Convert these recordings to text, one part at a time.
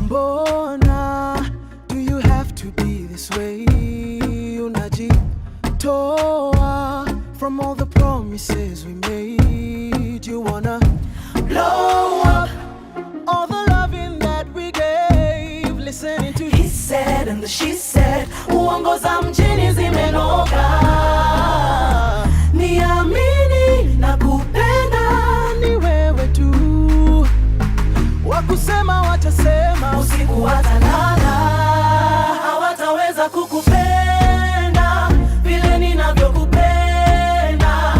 Mbona do you have to be this way? Unajitoa from all the promises we made. You wanna blow up all the loving that we gave. Listening to he said and the she said. Uongo za mjini zimenoka. Niamini na kupenda ni wewe tu. Wakusema watasema, usiku watalala, hawataweza kukupenda vile ninavyokupenda.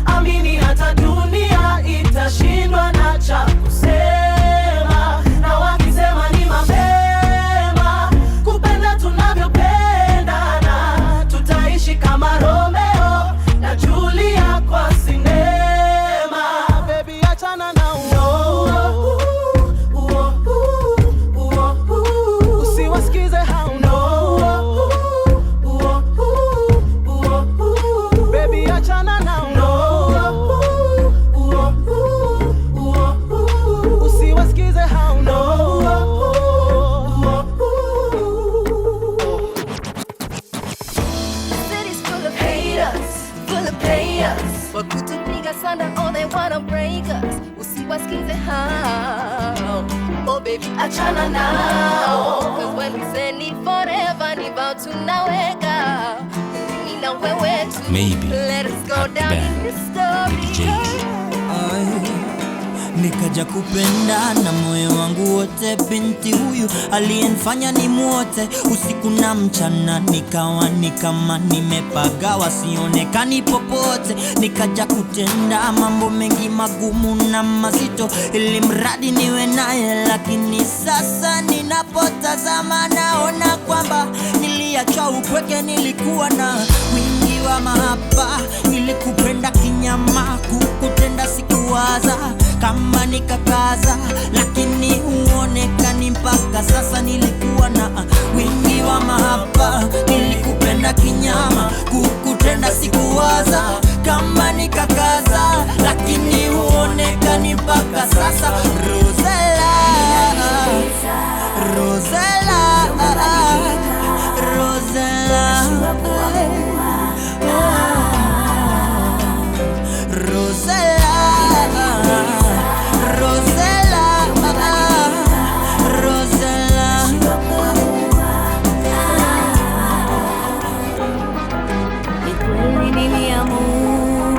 Amini hata dunia itashindwa na cha kusema. Na wakisema ni mapema kupenda tunavyopendana. Tutaishi kama Romeo na Julia kwa sinema. Baby achana na usiwasikize hao no. Baby achana na usiwasikize hao no. City's full of haters, full of players. Wakutupiga sana, all they wanna break us. Usiwasikize hao, oh baby achana nao. Cause when we say need forever, ni vow tunaweka. Mimi na wewe tu. Maybe let us go down in the story. Nikaja kupenda na moyo wangu wote binti huyu aliyenifanya ni mwote usiku na mchana, nikawa ni kama nimepagawa sionekani popote. Nikaja kutenda mambo mengi magumu na mazito ili mradi niwe naye, lakini sasa ninapotazama naona kwamba niliacha upweke. Nilikuwa na wingi wa mahaba, nilikupenda kinyama, kukutenda sikuwaza kama nikakaza, lakini uonekani mpaka sasa. Nilikuwa na wingi wa mahaba, nilikupenda kinyama, kukutenda sikuwaza kama nikakaza, lakini uonekani mpaka sasa. Rosella, Rosella, Rosella, Rosella.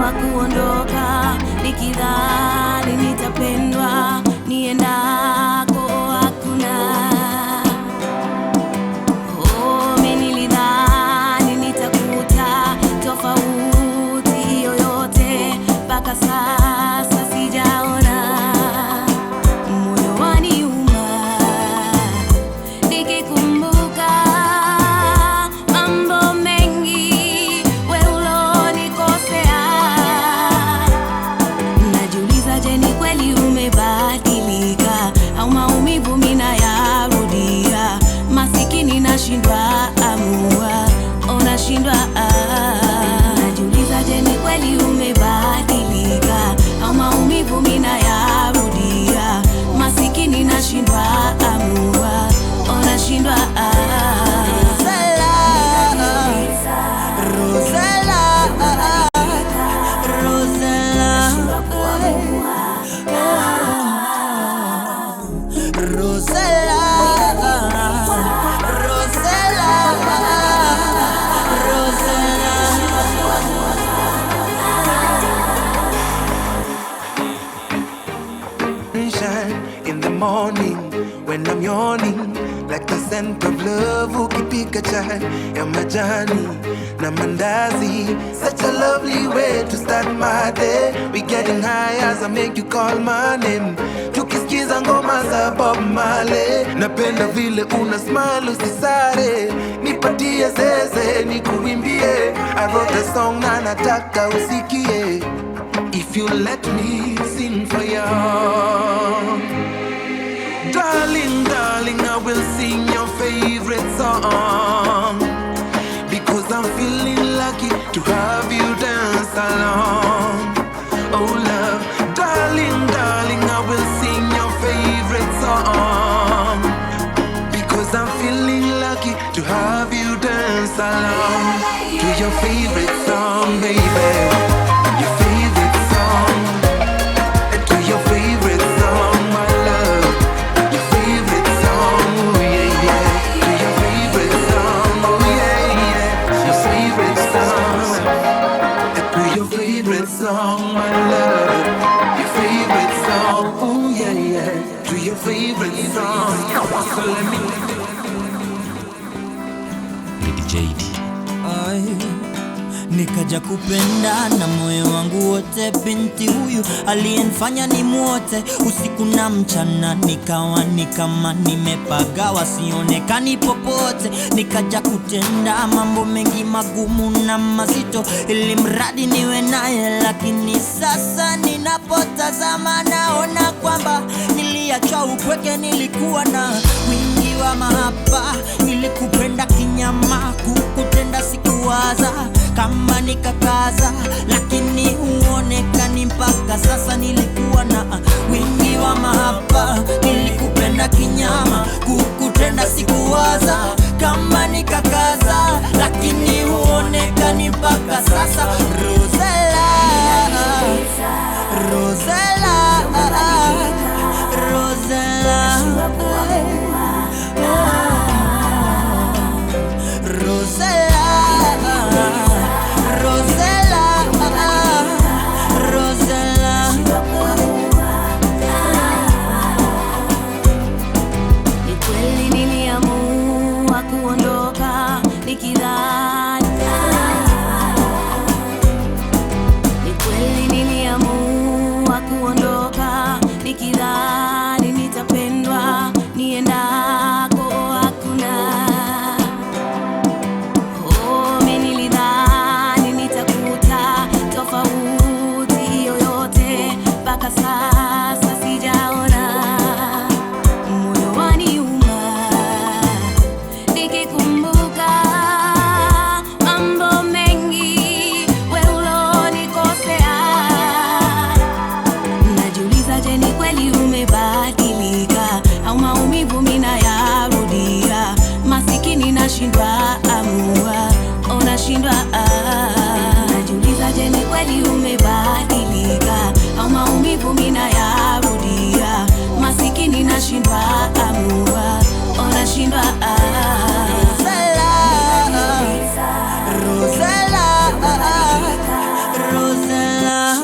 Kuondoka nikidhani nitapendwa, niendako hakuna. Mimi nilidhani nitakuta tofauti yoyote, mpaka sasa sijaona. Moyo waniuma nikikumbuka mambo mengi wewe ulonikosea. Najiuliza, je, ni kweli umebadilika au maumivu mimi nayarudia? Masikini nashindwa amua, nashindwa. Najiuliza, je, ni kweli umebadilika au maumivu mimi nayarudia? Masikini nashindwa amua, nashindwa. In the morning when I'm yawning, like the scent of love, ukipika chai ya majani na mandazi. Such a lovely way to start my day. We getting high as I make you call my name. Tukisikiza ngoma za Bob Marley. Napenda vile una smile usisare, nipatie zeze nikuimbie. I wrote a song na nataka usikie. If you let me sing for you, darling, darling, I will sing your favorite song, because I'm feeling lucky to have you dance along. Oh love, darling, darling, I will sing your favorite song, to your favorite song. So let me JD. Nikaja kupenda na moyo wangu wote binti huyu aliyenifanya ni mwote usiku na mchana, nikawa ni kama nimepagawa sionekani popote. Nikaja kutenda mambo mengi magumu na mazito ili mradi niwe naye, lakini sasa ninapotazama naona kwamba niliachwa upweke. Nilikuwa na wingi wa mahaba, nilikupenda kinyama, kukutenda sikuwaza kama nikakaza, lakini uonekani mpaka sasa. Nilikuwa na wingi wa mahaba, nilikupenda kinyama, kukutenda sikuwaza kama nikakaza, lakini uonekani mpaka sasa. Rosella, Rosella, Rosella, Rosella. Nikidhani nitapendwa niendako hakuna. Mimi nilidhani nitakuta tofauti yoyote, mpaka sasa sijaona. Moyo waniuma nikikumbuka mambo mengi wewe ulonikosea. Najiuliza, je, ni kweli umebadilika au maumivu mina yarudia? Masikini nashindwa amua, nashindwa. Najiuliza, je, ni kweli umebadilika au maumivu mina yarudia? Masikini nashindwa amua, nashindwa. Rosella, Rosella, Rosella.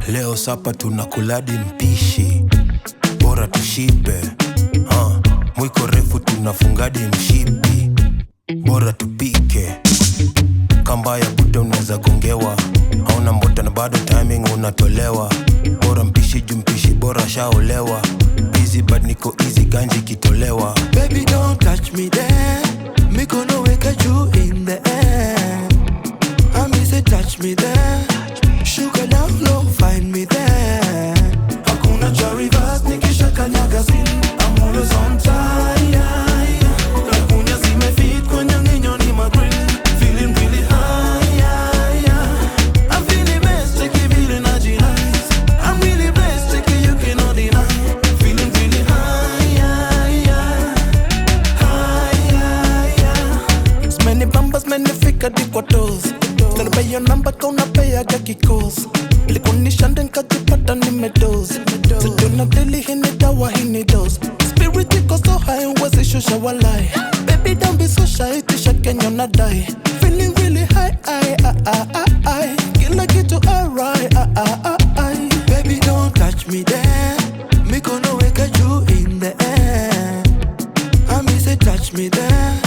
Leo sapa tunakuladi mpishi, bora tushibe. Mwiko refu tunafungadi mshipi, bora tupike. Kamba ya buda unaweza gongewa, hauna mbota na bado timing unatolewa. Bora mpishi jumpishi, bora shaolewa. Busy but niko easy, ganji kitolewa. Baby, don't touch me there. Me gonna wake at you in the air. I me say touch me there. Sugar down low, find me there. Hakuna cha reverse, nikisha kanyaga sin. I'm always on time. Nakunya zimefit kwenye nginyo ni magreen. Feeling really high. I'm feeling best, take it really nice. I'm really blessed, take it you cannot deny. Feeling really high. It's many bambas, many fika dikwatos. Tell me your number, kauna pay aga kikos. Likunisha nkajipata nimedoze. Siduna deli hini dawa hini dose. Spirit iko so high, uwezi shusha walai. Baby, don't be so shy, tisha kenyo na die. Feeling really high, kila kitu alright, Baby, don't touch me there. Me gonna wake at you in the air. I me say touch me there.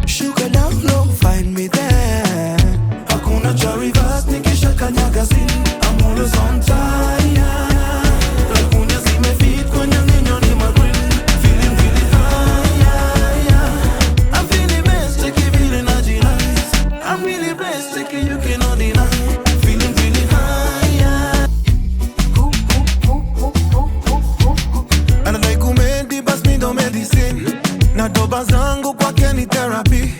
Sugar down low, find me there. Hakuna cha reverse, nikisha kanyaga sin. I'm always on time. Nakunya zimefit kwenye nginyo ni magreen. Feeling really high. I'm feeling best, take it really nice. I'm really blessed, take it you cannot deny. Feeling really high. Anadai kumedi bas mi do medicine. Na doba zangu kwake ni therapy.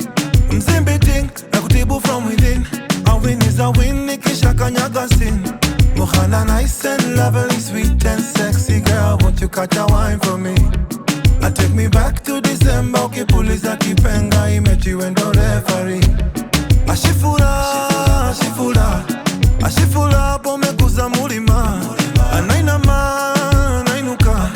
Mzimbi ting, na kutibu from within. A win is a win, nikisha kanyaga sin. Mohana nice and lovely, sweet and sexy. Girl, won't you catch a wine for me? Take me back to December. Ukipuliza kipenga, imechi wendo referee. Ashifura Ashifura, pomekuza mulima. Anainama, anainuka.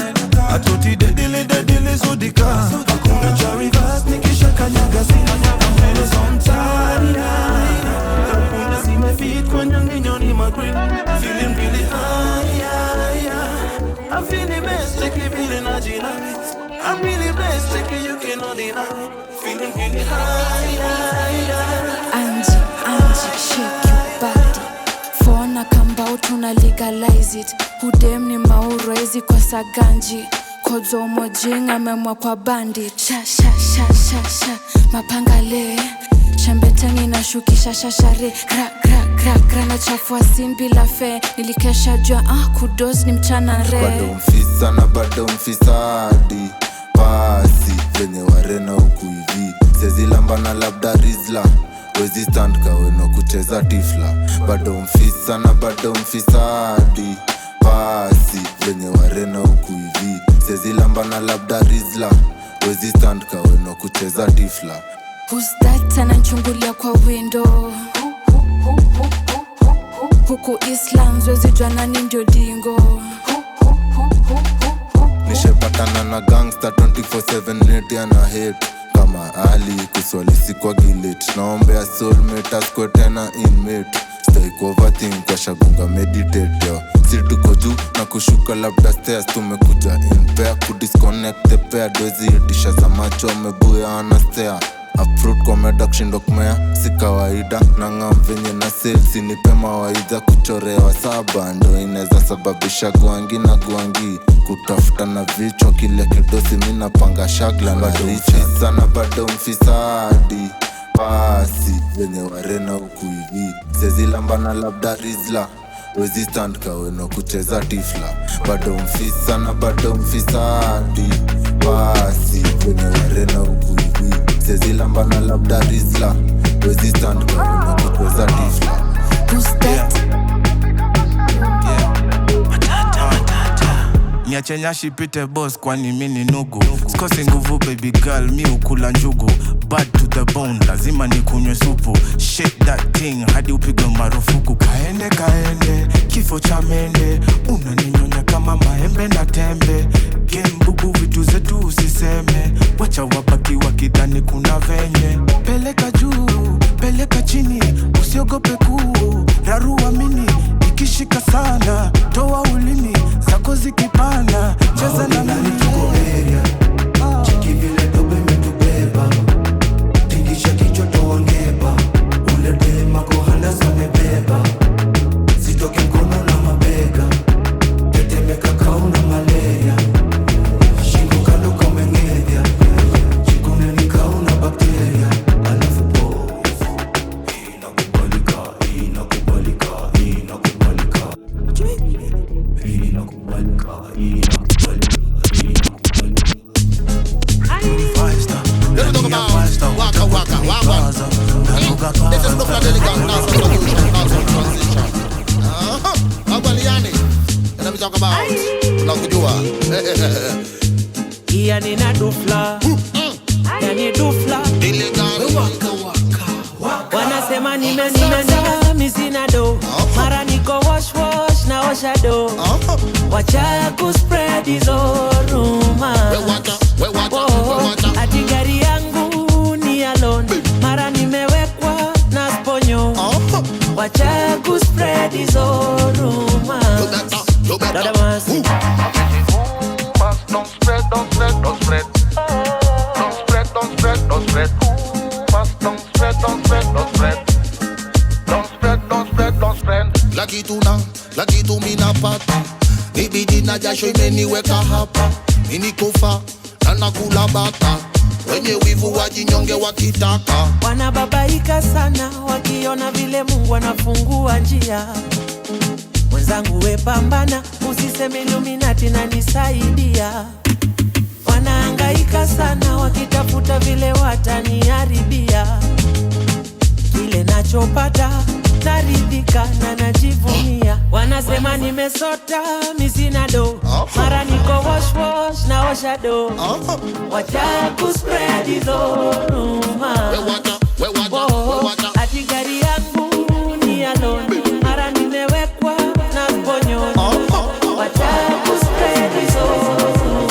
strictly feeling original. I'm really blessed, strictly you cannot deny. Feeling really high. Angie, shake your body. Phone kambao tuna legalize it. Hudem ni mauro ezi kwa saganji. Kozo mojinga memwa kwa bandit. Sha mapanga le. Shembetengi na shukisha shashare. Kra na chafua simbi la fe. Nilikesha jua kudos ni mchana re. Bado mfisa na bado mfisadi. Pasi venye warena huku hivi. Sezi lamba na labda rizla. Wezi stand kaweno kucheza tifla. Bado mfisa na bado mfisadi. Pasi venye warena huku hivi. Sezi lamba na labda rizla. Wezi stand kaweno kucheza tifla. Who's that ananchungulia kwa window? Huku Islands wezi jua nani ndio dingo. Nishepatana na gangsta 24/7 neti ana hate. Kama Ali kuswalisi kwa gilit. Naombea soulmate askwe tena inmate. Stay overthink kwa shagunga meditate yo. Si tuko juu na kushuka labda stairs. Tumekuja in pair kudisconnect the pair. Doezi itisha za macho amebuya anastea. Uproot kwa meda kushindo kumea. Si kawaida na ngam venye na sales. Nipe mawaidha kuchorewa saba. Ndo ineza sababisha guangi na guangi. Kutafuta na vichwa kile kidosi mina panga shagla na richi. Sana bado mfisadi. Pasi venye warena huku hivi. Sezi lamba na labda rizla. Wezi stand kaweno kucheza tifla. Bado mfisa na bado mfisadi. Pasi venye warena huku hivi. Sezi lamba na labda rizla. Wezi stand kaweno kucheza tifla. Who's that? Niache nyashi pite boss kwani mini nugu. Sikosi nguvu baby girl mi ukula njugu. Bad to the bone lazima nikunywe supu. Shake that thing hadi upigwe marufuku. Kaende kifo cha mende. Unaninyonya kama maembe na tembe. Game bubu vitu zetu usiseme. Wacha wabaki wakidhani kuna venye. Peleka juu, peleka chini. Usiogope kuu, rarua mini. Ikishika sana, toa ulimi. Zako zikipana, cheza na mimi. Tuko area. Chiki vile dobe metubeba. Tingisha kichwa toa ngeba. Ule dema kohanda zamebeba. Sitoke mkono na mabega. Tetemeka kauna malaria. Shingo kando kamengedya. Jikune ni kauna bakteria. Alafu boys. Inakubalika. Let's talk about waka. This is not a gang dance transition. Abaliani. Let me talk about unakujua. Yani na dufla. Yani dufla. Wanasema nimeenda misina do. Mara niko wash na osha do. Wacha kuspread hizo rumors. Ati gari yangu ni alone. Mara nimewekwa na sponyo. Wacha kuspread hizo rumors. Dada masi. Don't spread. Don't spread. Don't spread. Laki tu mina pata. Nibidi na jasho imeniweka hapa. Mini kufa na nakula bata. Wenye wivu wajinyonge wakitaka. Wanababaika sana wakiona vile Mungu anafungua njia. Mwenzangu we pambana, usiseme Illuminati na nisaidia. Wanahangaika sana wakitafuta vile wataniharibia. Kile nachopata naridhika na najivunia. Wanasema nimesota misina do. Mara niko wash na osha do. Wacha kuspread hizo rumors. Ati gari yangu ni alone. Mara nimewekwa na sponyo. Wacha kuspread hizo rumors.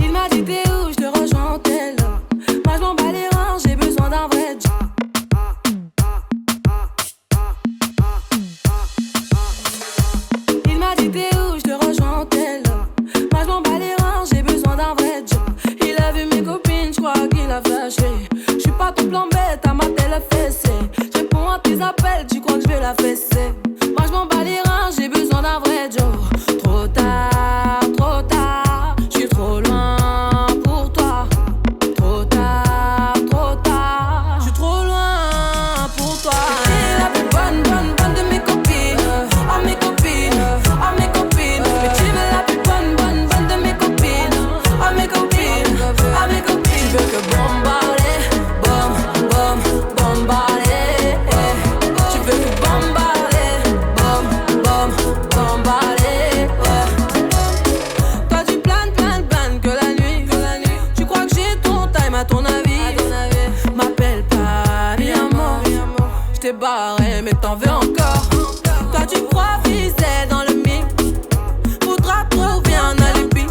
Il m'a dit t'es où, je te rejoins en tel. Moi je m'en bats les reins, j'ai besoin d'un vrai job. Il m'a dit m'appelles, tu crois que je vais la fesser? Moi je m'en bats les reins, j'ai besoin d'un vrai Joe. Trop tard, je suis trop loin pour toi. Trop tard, je suis trop loin pour toi. T'es la plus bonne de mes copines. Oh mes copines, oh mes copines. Mais tu veux la plus bonne de mes copines. Oh mes copines, oh mes copines. Tu veux que bombarder, bombarder. Tu veux que bombarder, bombarder. Toi tu planes que la nuit. Tu crois que j'ai ton time à ton avis. M'appelle pas mi amor. J't'ai barré mais t'en veux encore. Toi tu crois viser dans le mix. Faudra trouver un alibi.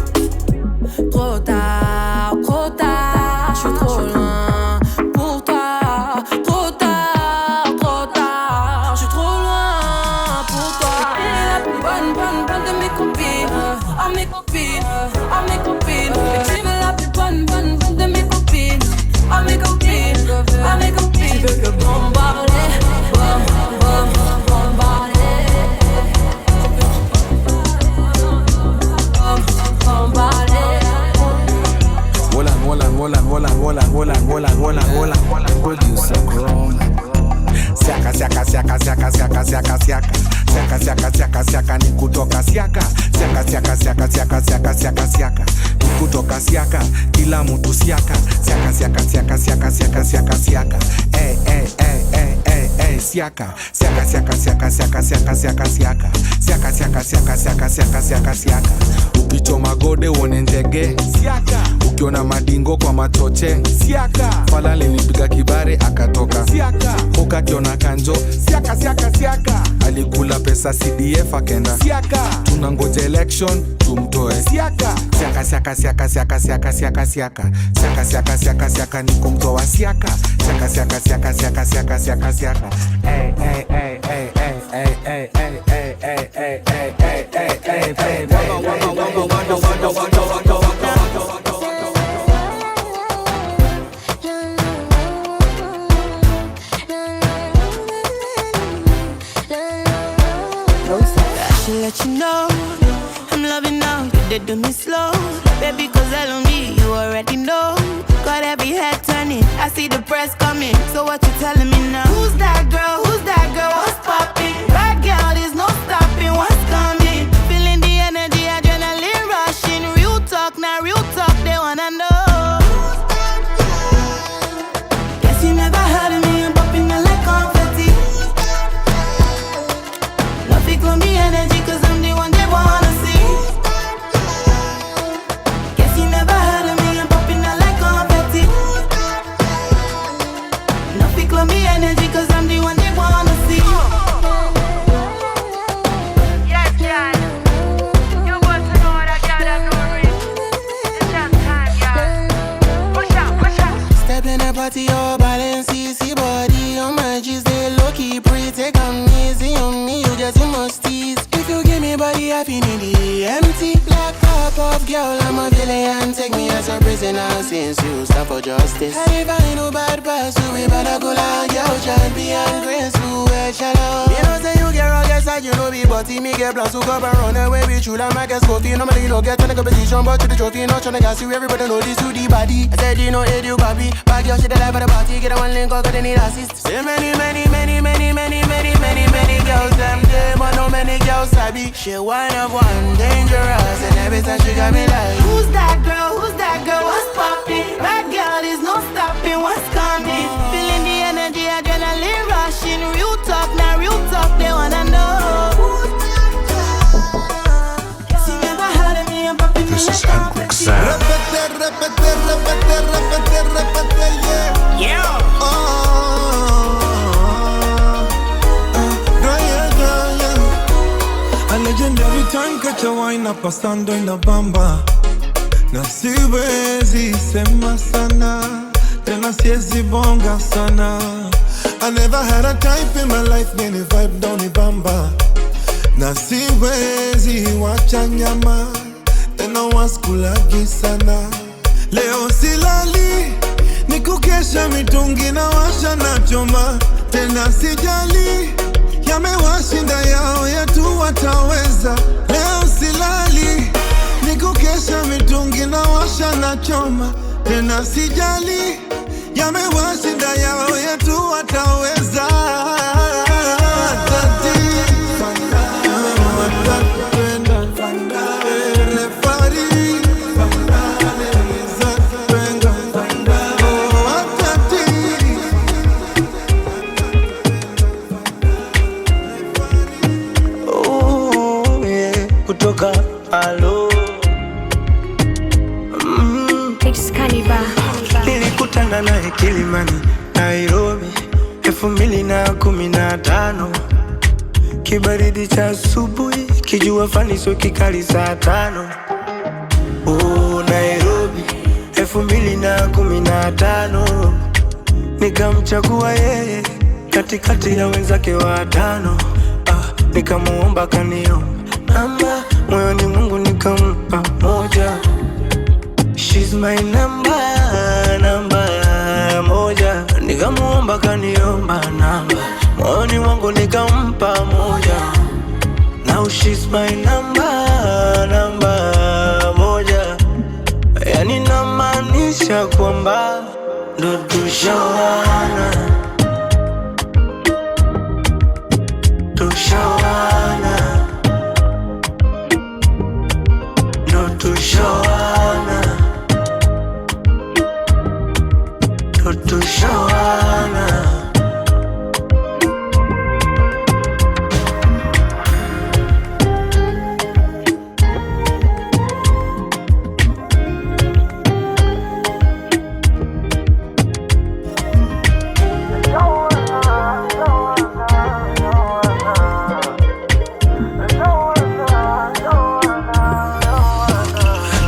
Trop tard, je suis trop loin pour toi. Trop tard, je suis trop loin pour toi. T'es la plus bonne de mes copines. Oh mes copines, oh mes copines. Mais tu veux la plus bonne de mes copines. Oh mes copines, oh mes copines. Tu veux que bombarder, bombarder. Hola, producer Corona. Siaka ni kutoka siaka. Siaka ni kutoka siaka. Kila mtu siaka. Siaka. Siaka. Siaka. Ukicho magode uone ndege. Siaka. Ukiona madingo kwa machoche. Siaka. Fala linipiga kibare akatoka. Siaka. Hoka kiona kanjo. Siaka. Alikula pesa CDF akenda. Siaka. Tunangoja election tumtoe. Siaka ni kumtoa siaka. Siaka. Let you know I'm loving now, you did do me slow. Baby, cause I love me, you already know. Got every head turning, I see the press coming. So what you telling me now? Who's that girl, what's popping? Bad girl, there's no stopping, what's coming? Feeling the energy, adrenaline rushing. Real talk, they wanna know. Guess you never heard of me, I'm popping out like confetti. Love it, gon' be energy, cause I'm the one they wanna see. Guess you never heard of me, I'm popping out like confetti. Love it, gon' be energy, cause I'm the one they wanna see. Yes, Dad. You want to know that girl that know it. It's just time, y'all. Push out. Step in the party, all balance, easy body. On my G's, they low-key pretty. Take them easy on me, you get too much tease. If you give me body, I feel in the empty. Black pop off, girl, I'm a villain. Take me as a prisoner since you stand for justice. And if I ain't no bad pass, we better go like yo, champion, graceful, shallow. You know, say you get rugged side, you know me, but me get plans to come and run away with you. Like my guess, coffee, normally you don't get in the competition, but to the trophy, not trying to gas you, everybody know this to the body. I said, you know, it you copy. Back your shit alive for the party, get a one link, cause they need assist. Say many girls, them day, but no many girls sabi. She one of one, dangerous, and every time she got me like, Who's that girl, what's popping? Bad girl, there's no stopping, what's coming? Feeling the energy, adrenaline rushing. Real talk, they wanna know. Guess you never heard of me, I'm popping. This is Hendrik Sam. Repete, yeah. A legendary time catch a wine up pasando en la bamba. Na siwezi sema sana, tena siezi bonga sana. I never had a type in my life, many vibe down the bamba. Na siwezi wacha nyama, tena waskulagi sana. Leo silali, nikukesha mitungi na washa na choma. tena sijali, yamewashinda yao yetu wataweza. Leo silali, nikukesha mitungi na washa na choma, tena sijali, yamewashinda yao yetu wataweza. Kutoka alo nilikutana naye Kilimani, Nairobi 2015. Kibaridi cha asubuhi, kijua fani so kikali saa 5. Nairobi 2015. Nikamchagua yeye katikati ya wenzake watano. Nikamuomba kanio namba, moyoni Mungu nikampa moja. She's my number moja. Nikamuomba kaniomba namba, moyoni Mungu nikampa moja. Now she's my number moja. Yani namaanisha kwamba ndo tushawana, tushawana, ndo tushawana, ndo tushawana.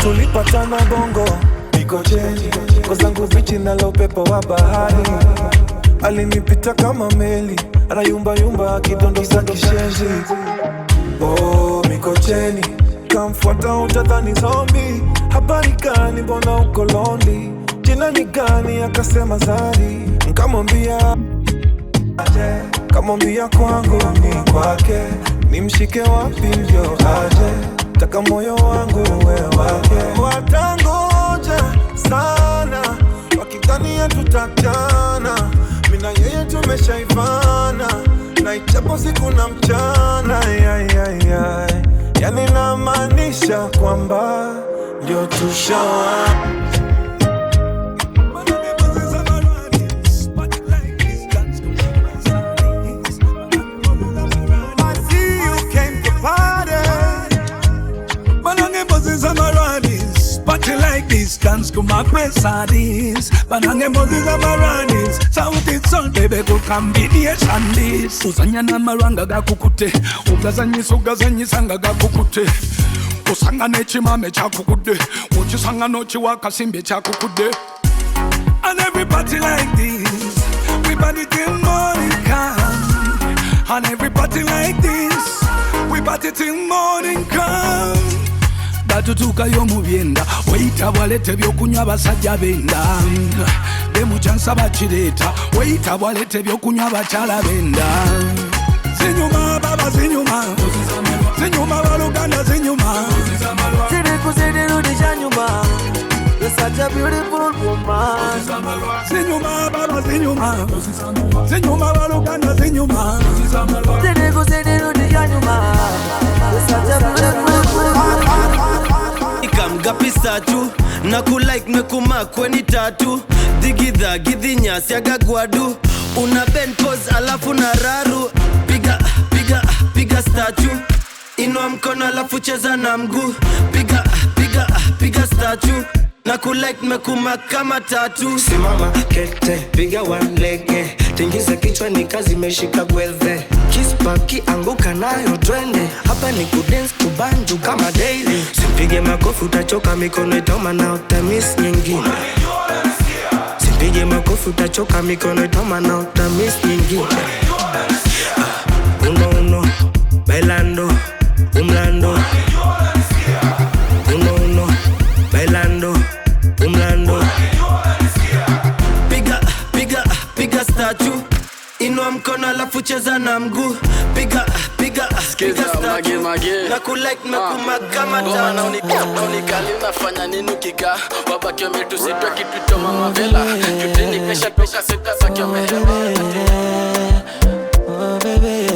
Tulipatana Bongo, Mikocheni, kwa zangu bichi nalo pepo wa bahari. Alinipita kama meli, anayumba yumba akidondosa kishenzi. Mikocheni, kamfuata utadhani zombie. Habari gani mbona uko lonely? Jina ni gani? Akasema Zari. Kamwambia kwangu ni kwake, nimshike wapi ndio aje, taka moyo wangu uwe wake. Watangoja sana wakidhania tutatana, mina yeye tumeshaivana, na ichapo siku na mchana. Yani namaanisha kwamba ndio tushawana. Party like this, dance to my sardines. Banange Moses Amaranis, South Sol, baby, go combination this. Usanya na maranga ga kukute, ugazanyi sanga ga kukute. Usanga nechi mame cha kukude, uchisanga nochi waka simbe cha kukude. And every party like this, we party till morning come. And every party like this, we party till morning come. Batutuka yo mubyenda, weita walete byokunywa basajja benda. Demu chansa bachireta, weita walete byokunywa bachala benda. Zinyuma baba zinyuma, zinyuma baluganda zinyuma. Zidi kuzidi rudi janyuma, you're such a beautiful woman. Zinyuma baba zinyuma, zinyuma baluganda zinyuma. Zidi kuzidi rudi janyuma, you're such a beautiful woman. Ikamgapisa tu na kulike mekuma kweni tatu. Digidha gidhinya siaga guadu, una bend pose alafu na raru. Piga statue, inua mkono alafu cheza na mguu. Piga statue na kulike mekuma kama tatu. Simama kete, piga one lege, tingiza kichwa ni kazi meshika gwethe. Kispaki anguka nayo twende, hapa ni kudance kubanju kama daily. Simpige makofi utachoka, mikono itoma na utamiss nyingine. Simpige makofi utachoka, mikono itoma na utamiss nyingine. Uno, bailando, umlando. Uno, bailando, umlando. Piga statue, inua cheza na mguu piga mage na kulike mekuma kama tano unikali unafanya nini ukika wabaki wametusitwa kitu mama vela juteni kesha toka sita zake wamehema oh baby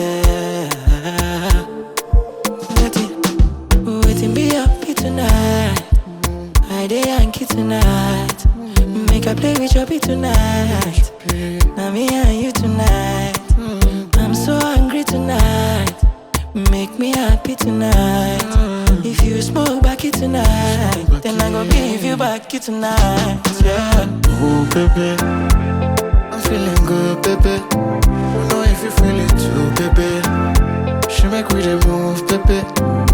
waiting be happy tonight I dey Yankee tonight make I play with your beat tonight now me and you tonight I'm so hungry tonight make me happy tonight if you smoke back it tonight then I gon' give you back it tonight yeah oh baby I'm feeling good baby I know if you feel it too baby she make we dey move baby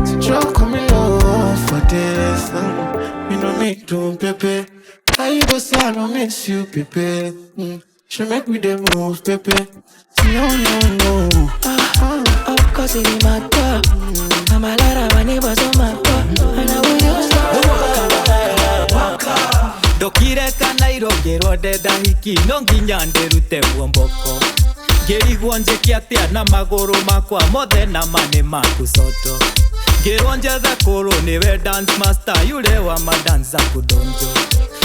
so just come in love for this you know me too baby how you go say I don't miss you baby she make we dey move baby no cause it in my cup I'm a lot of my neighbors on my cup and I will use Dokire kana irogero ndenda hiki no nginya ndirute muomboko ngirigwo njiki atia na maguru makwa mothe na mane makusoto ngirwo njethe kuru niwe dance master yule wa madanza kudonjo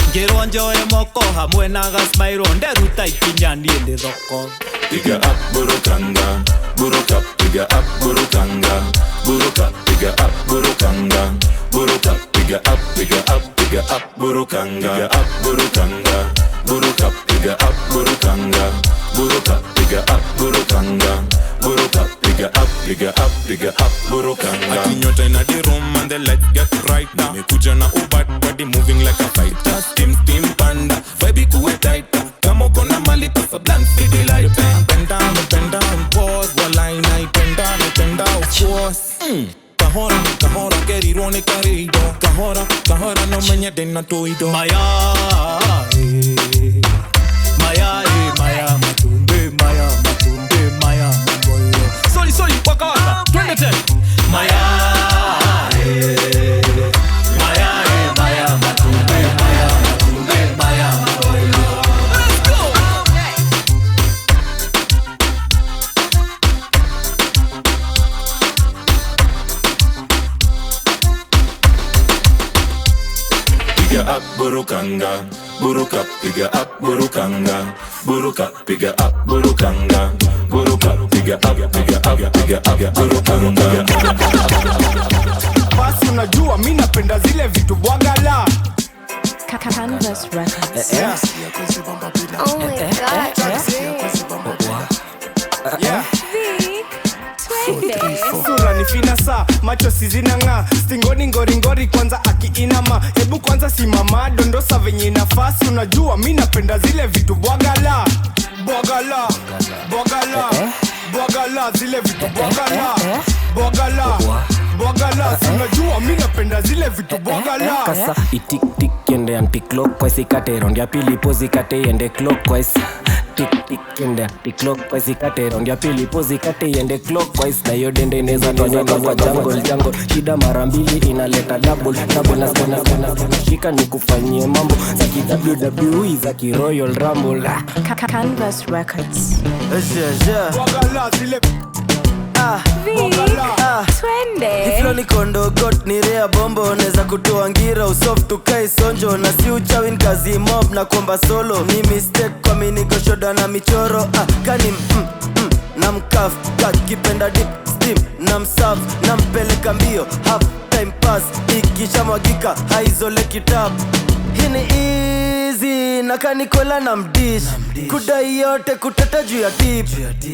ngirwo njoe moko hamwe na gasmairo nderuta ikinya nie ndi thoko Piga up burukanga buruka piga up burukanga buruka piga up burukanga buruka piga up burukanga piga up burukanga buruka piga up burukanga buruka piga up burukanga buruka piga up burukanga Akinyota in the room and the lights get right now nimekuja na ubad body moving like a fighter steam panda vibe kuwe tighter kama uko na mali pesa bland city light bend down pause while I bend down of course kahora kerirone karido kahora no menye dena toido maya matumbe maya mamboyo sorry waka twende tena maya matumbe maya mamboyo let's go Piga up burukanga buruka piga up burukanga buruka piga up burukanga buruka piga up burukanga basi unajua mimi napenda zile vitu bwagala Canvas Records. Oh my god. Yeah. Sura ni fina saa, macho sizina nga stingoni ngoringori kwanza akiinama hebu kwanza simama, dondosa venye nafasi unajua mi napenda zile vitu bwagala zile vitu bwagala unajua mi napenda zile vitu bwagala kasa itik ende anti-clockwise ikate round ya pili pose ikate ende clockwise tik ende anti-clockwise ikate round ya pili pose ikate ende clockwise na hiyo dende inaweza toka kwa jungle shida mara mbili inaleta double na shika nikufanyie mambo za WWE za Royal Rumble Canvas Records. bwagala zile twende iflo ni kondo got ni rea bombo neza kutoa ngira usoft tukai sonjo na si uchawin kazi mob na komba solo ni mistake kwa minigo shoda na michoro kani na mkaf kakipenda deep steam na msaf na mpeleka mbio half time pass ikisha mwagika haizole kitabu hini easy na kanikola na mdish kudai yote kuteta juu ya tip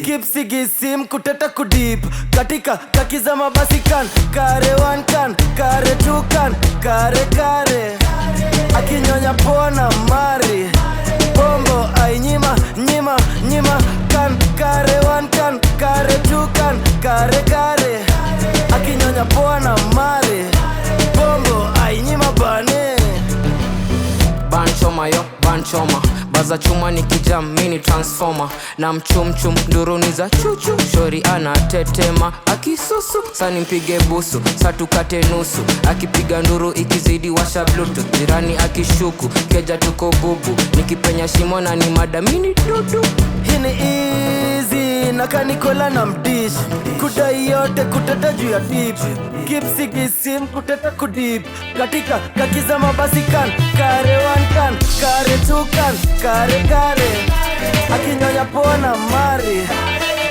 kipsigisim kuteta kudip katika kakizama basi kan kare one kan kare two kan kare akinyonya pona mari bombo ainyima nyima kan kare one kan kare two kan kare akinyonya pona mari bombo ainyima bane Banchoma za chuma nikijam mini transformer na mchumchum nduruni za chuchu shori anatetema akisusu sani mpige busu satukate nusu akipiga nduru ikizidi washa bluetooth jirani akishuku keja tuko bubu nikipenya shimo na ni madamini dudu hini easy na kanikola na mdish kudai yote kuteta juu ya tip kipsi kisim kuteta kudip katika kakiza mabasi kan kare one kan kare two kan kare akinyonya pona mari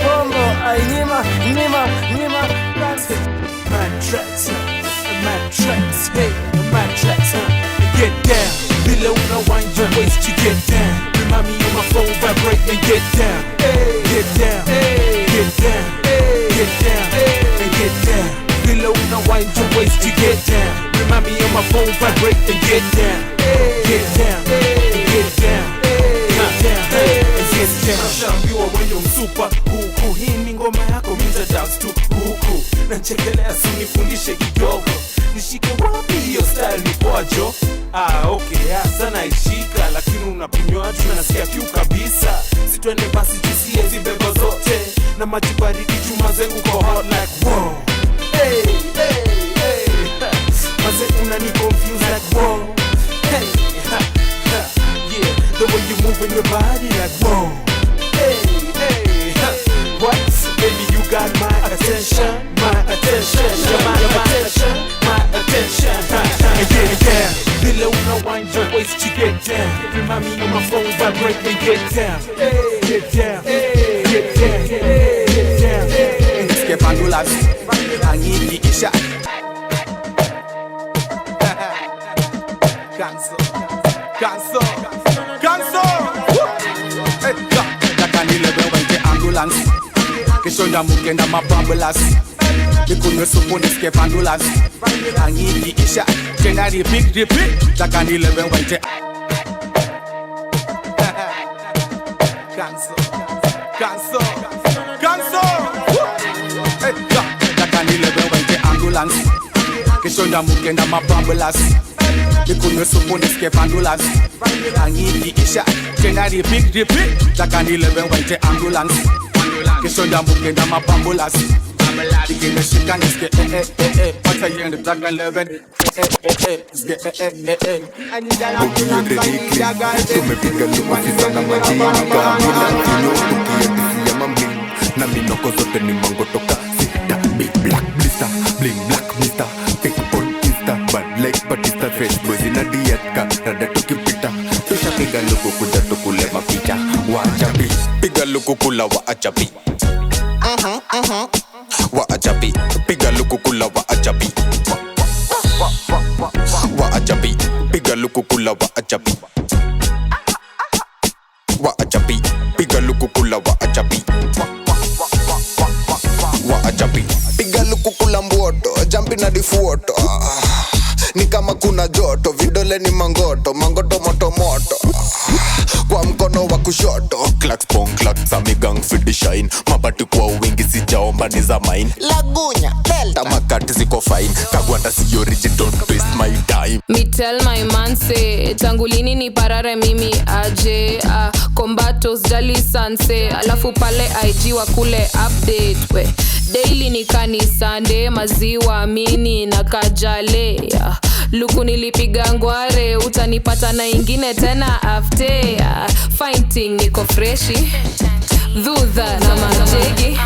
bombo ainyima nima man tracks hey man tracks get down below no wind your waist you get down remind me on my phone vibrate and get down get down get down get down and get down below no wind your waist you get down remind me on my phone vibrate and get down get down get down Nashambiwa wenye msupa huku hii ni ngoma yako minja dance tu huku nachekelea sinifundishe kidogo nishike wapi hiyo style ni poajo okay sana ishika lakini unapimwa tu nasikia kiu kabisa sitwende basi tusie zibebo zote na maji baridi chuma zengu kwa hot like wow hey maze unani confuse like wow hey yeah the way you moving your body like whoa hey what baby you got my attention my attention and get down below no wind your waist you get down remind me on my phone vibrate and get down get down Skip and do laps Angiki isha Cancel Hey, takanilebe wente ambulance Kishonda mukenda mabambulas Nikunywe supu niskip and do laps Angiki isha Kena repeat Takanilebe wente Cancel Hey, takanilebe wente ambulance Kishonda mukenda mabambulas Nikunywe supu niskip and do laps Angiki isha Kena repeat Takanilebe wente ambulance Kishonda mukenda mabambulas Dikine shika niske Pata yende takanilebe Niske tumepiga lumafisa na majinga minantino tukietisia mambling na minoko zote ni mango toka sita big black blister bling black mister pick on insta bad like Batista fresh boys in a dietka rada tukipita tushapiga luku kuja tukule mapicha wachapi piga luku kula waachapi waachapi piga luku kula waachapi waachapi piga luku kula waachapi waachapi piga luku kula waachapi waachapi piga luku kula mboto jampi na difuoto ni kama kuna joto vidole ni mangoto moto kwa mkono wa kushoto clacks pong clacks amigang fidi shine mabati kwa wingi sijaomba ni za mine lagunya delta makati ziko fine kagwanda si origin don't waste my time Me tell my man say tangulini ni parare mimi aje combatos jali sanse alafu pale IG wa kule update we daily ni kanisande maziwa mini na kajale luku nilipiga ngware utanipata na ingine tena after fighting niko freshi dhudha na majegi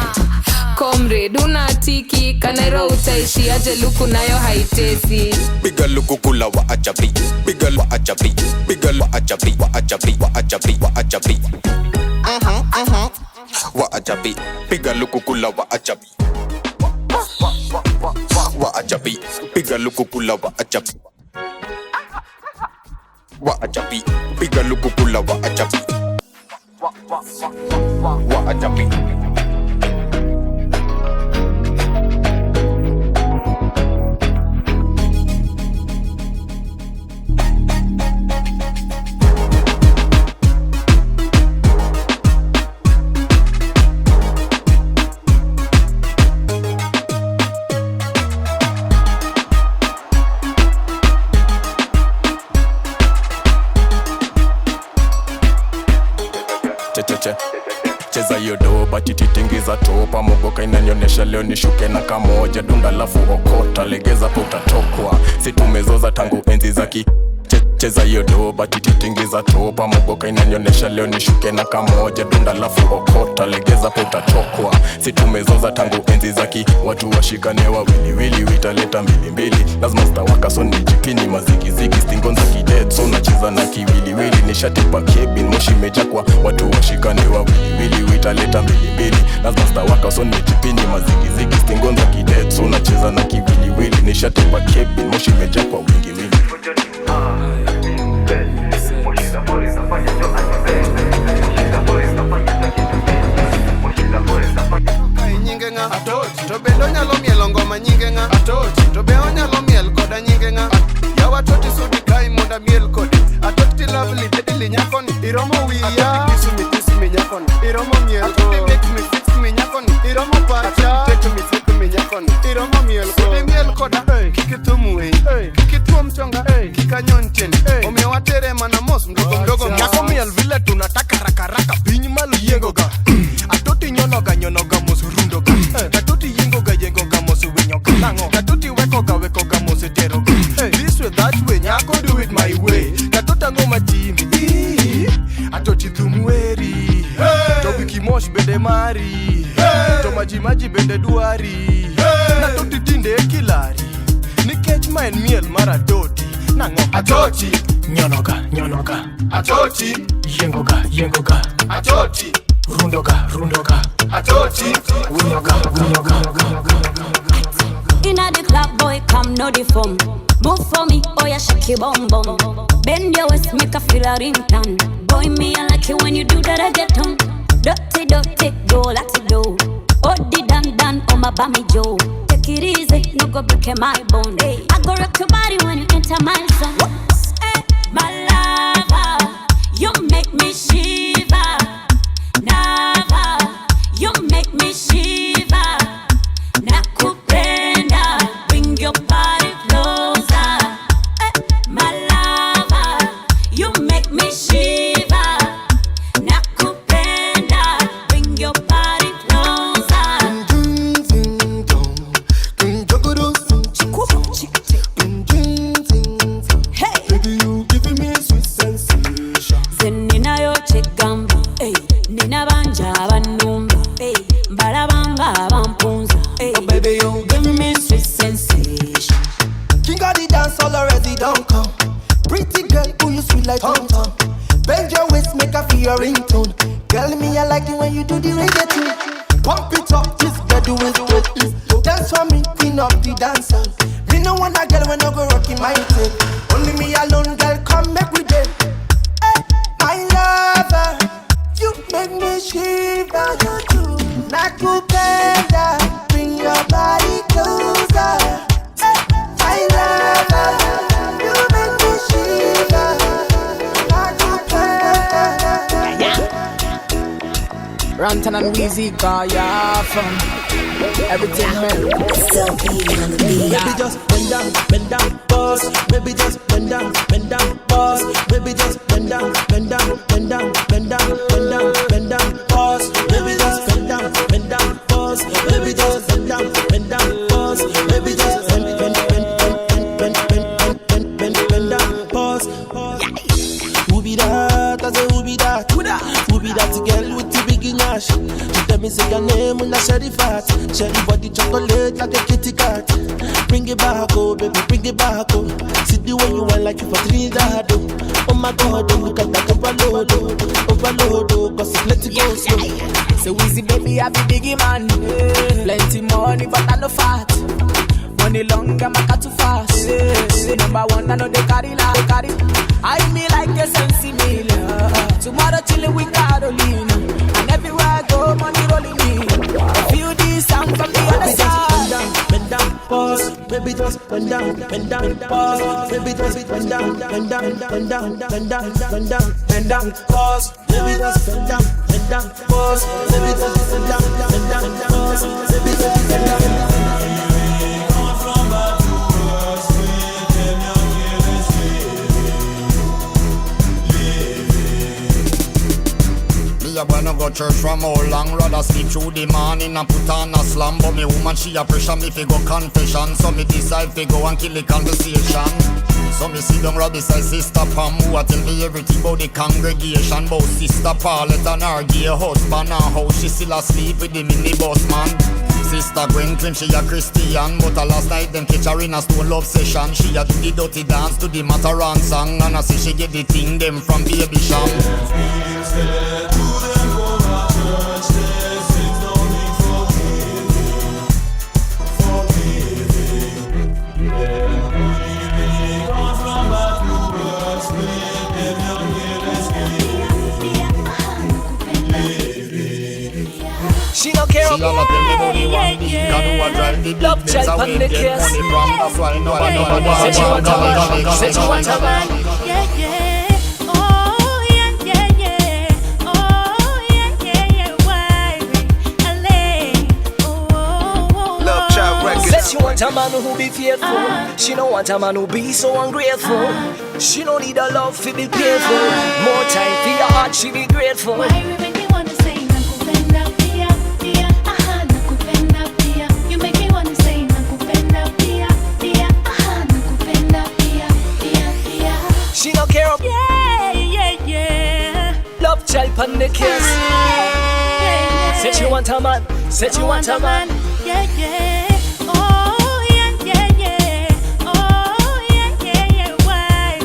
comrade unatiki kanairo utaishi aje luku nayo haitesi piga luku kula waachapi piga waachapi piga waachapi waachapi waachapi piga luku kula waachapi waachapi piga luku kula waachapi waachapi piga luku kula waachapi waachapi cheza hiyo doba tititingiza topa mogoka inanyonyesha leo nishuke na kamoja dunda lafu okota legeza po utatokwa situmezoza tangu enzi zaki cheza hiyo doba tititingiza topa mogoka inanyonyesha leo nishuke na kamoja dunda lafu okota legeza po utatokwa situmezoza tangu enzi zaki watu washikane wawiliwili witaleta mbilimbili lazima stawaka so nijipini mazigizigi stingonza kidead so nacheza na kiwiliwili nishatipa kebin moshi mejakwa watu washikane wawiliwili witaleta mbilimbili lazima stawaka so nijipini mazigizigi stingonza kidead so nacheza na kiwiliwili nishatipa kebin moshi mejakwa wingiwili nyinge nga to bendo nyalo mielo ngoma nyinge nga to be onyalo miel koda nyinge nga yawa toti sudi kai monda miel kodi atoti lovely dedili nyakoni iromo wiya atoti kiss me nyakoni iromo miel atoti make me fix me nyakoni iromo pacha take me fix me nyakoni iromo miel kodi miel koda kikitumu kikitum chonga kikanyon teni omio watere mana mos mdogo mdogo nyako miel vile tunataka rakaraka pinyi malu yengo ga atoti nyonoga mosurundo ga atoti yengo ga mosuwinyo ga nango atoti weko ga mosetero this way that way nyako do it my way atota ngoma jimi atoti thumweri to wiki mosh bende mari to maji bende duari atoti tinde kilari nikech maen miel maratoti nango atoti nyonoga atoti yengo ga atoti rundoga atoti winyoga Inna the club, boy, come no the form. Move for me, oh yeah, shake your bum bum. Bend your waist, make a feel a ringtone. Boy, me I like it when you do that I get on. Dirty, go like to do. Oh, the dan, oh my bammy Joe. Take it easy, no go break my bone. Hey, I go rock your body when you enter my zone. Hey, my lover, you make me shiver. Nava, you make me shiver. Nakupenda, bring your body closer. My lover, you make me shiver. Nakupenda, bring your body closer. Hey, baby, you giving me sweet sensation. Zenina yo chegamba, nina banja banumba, balabanga bampunza. Oh baby, you giving me sweet sensation. King of the dance all already don't come. Pretty girl, who you sweet like Tom Tom. Bend your waist, make her feel your ringtone. Girl, me I like it when you do the reggae tune. Pump it up, this girl do it good. Dance for me, queen of the dancer. Me no want a girl when I go rocking my tail. Only me alone, girl, come make we day. Hey, my lover, you make me shiver. You do. Nakupenda, bring your body closer. Hey, my lover, you make me shiver. Rantan and Weezy, cause you're from everything, man. Still being on the beat. Baby, just bend down, boss. Baby, just bend down, boss. Baby, just bend down, boss. Baby, just bend down, boss. Baby, just bend down, boss. Baby, just bend down, boss. Who be that? I say who be that? Who be that girl with the big nash? She tell me say your name when I sherry fat. Sherry body chocolate like a kitty cat. Bring it back, oh baby, bring it back, oh. See the way you want like you for Trinidad, oh. Oh my God, oh, look at that overload, oh, cause it's let it go slow. So easy, baby, I be biggie man. Plenty money, but I no fat. Money long, I'm a too fast. Number one, I know they carry. I me like a sensi meal. Tomorrow chillin' with Carolina. And everywhere I go, money rolling me. I feel this sound from the other side. Bend down, boss. Baby, just bend down, boss. Baby, just bend down, boss. Baby, just bend down, boss. Baby, just bend down, boss. Baby, just bend down. A born no go church from how long. Rather sleep through the morning and put on a slam. But me woman she a pressure me fi go confession. So me decide fi go and kill the conversation. So me sit down right beside Sister Pam, who a tell me everything about the congregation. About Sister Paulette and her gay husband, and how she still asleep with the minibus man. Sister Gwen claim she a Christian, but last night them catch her in a stone love session. She a do the dirty dance to the Mataran song, and I see she get the thing them from Baby Sham. She don't care about Love child on the case. Said you want a man. Yeah, yeah. Oh, yeah, yeah, yeah. Oh, yeah, yeah, yeah. Why LA? Oh, Love child records. Said she want a man who be faithful. She don't want a man who be so ungrateful. She don't need a love to be painful. More time for your heart, she be grateful. Why you make me wanna say nakupenda pia pia? Aha, nakupenda pia. You make me wanna say nakupenda pia pia. Aha, nakupenda pia pia pia. She don't care about yeah. Love child on the case. Said you want a man. Said you want a man. Yeah, yeah. Oh, yeah, yeah, yeah. Oh, yeah, yeah, yeah. Why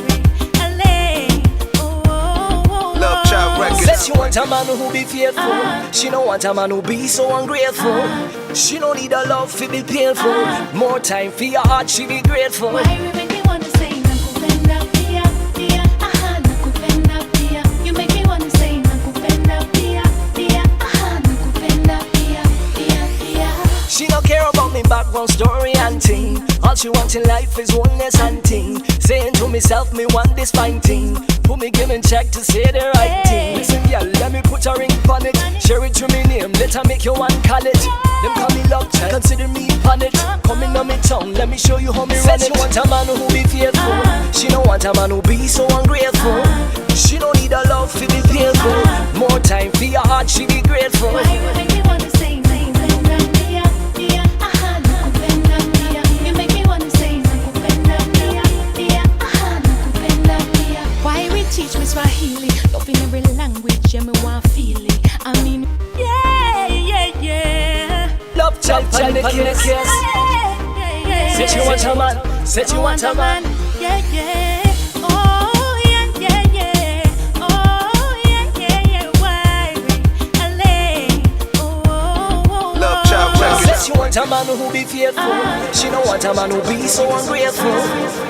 LA? Oh, Love child records. Said she want a man who be faithful. She don't want a man who be so ungrateful. She don't need a love to be painful. More time for your heart, she be grateful. Why you make me wanna say nakupenda pia pia? Aha, nakupenda pia. You make me wanna say nakupenda pia pia. Aha, nakupenda pia pia pia. She don't care about me background story and thing. All she wants in life is oneness and thing. Saying to myself, me want this fine thing. Put me giving check to say the right thing. Listen, girl, let me put a ring on it. Share it to me name, let her make you one call it. Them call me love child, consider me on it. Coming on me tongue, let me show you how me run it. She want a man who be faithful. She don't want a man who be so ungrateful. She don't need a love to be painful. More time for your heart, she be grateful. Why you make me wanna say nakupenda pia pia? Aha, nakupenda pia. You make me wanna say nakupenda pia pia. Aha, nakupenda pia. Why we teach me Swahili? Love in every language, yeah, me want feel it. I mean, yeah. Love child on the case. Said you want a man. Said you want a man. Yeah, yeah. Oh, yeah, yeah, yeah. Oh, yeah, yeah, yeah. Why LA? Oh, Love child records. Said she want a man who be faithful. She don't want a man who be so ungrateful.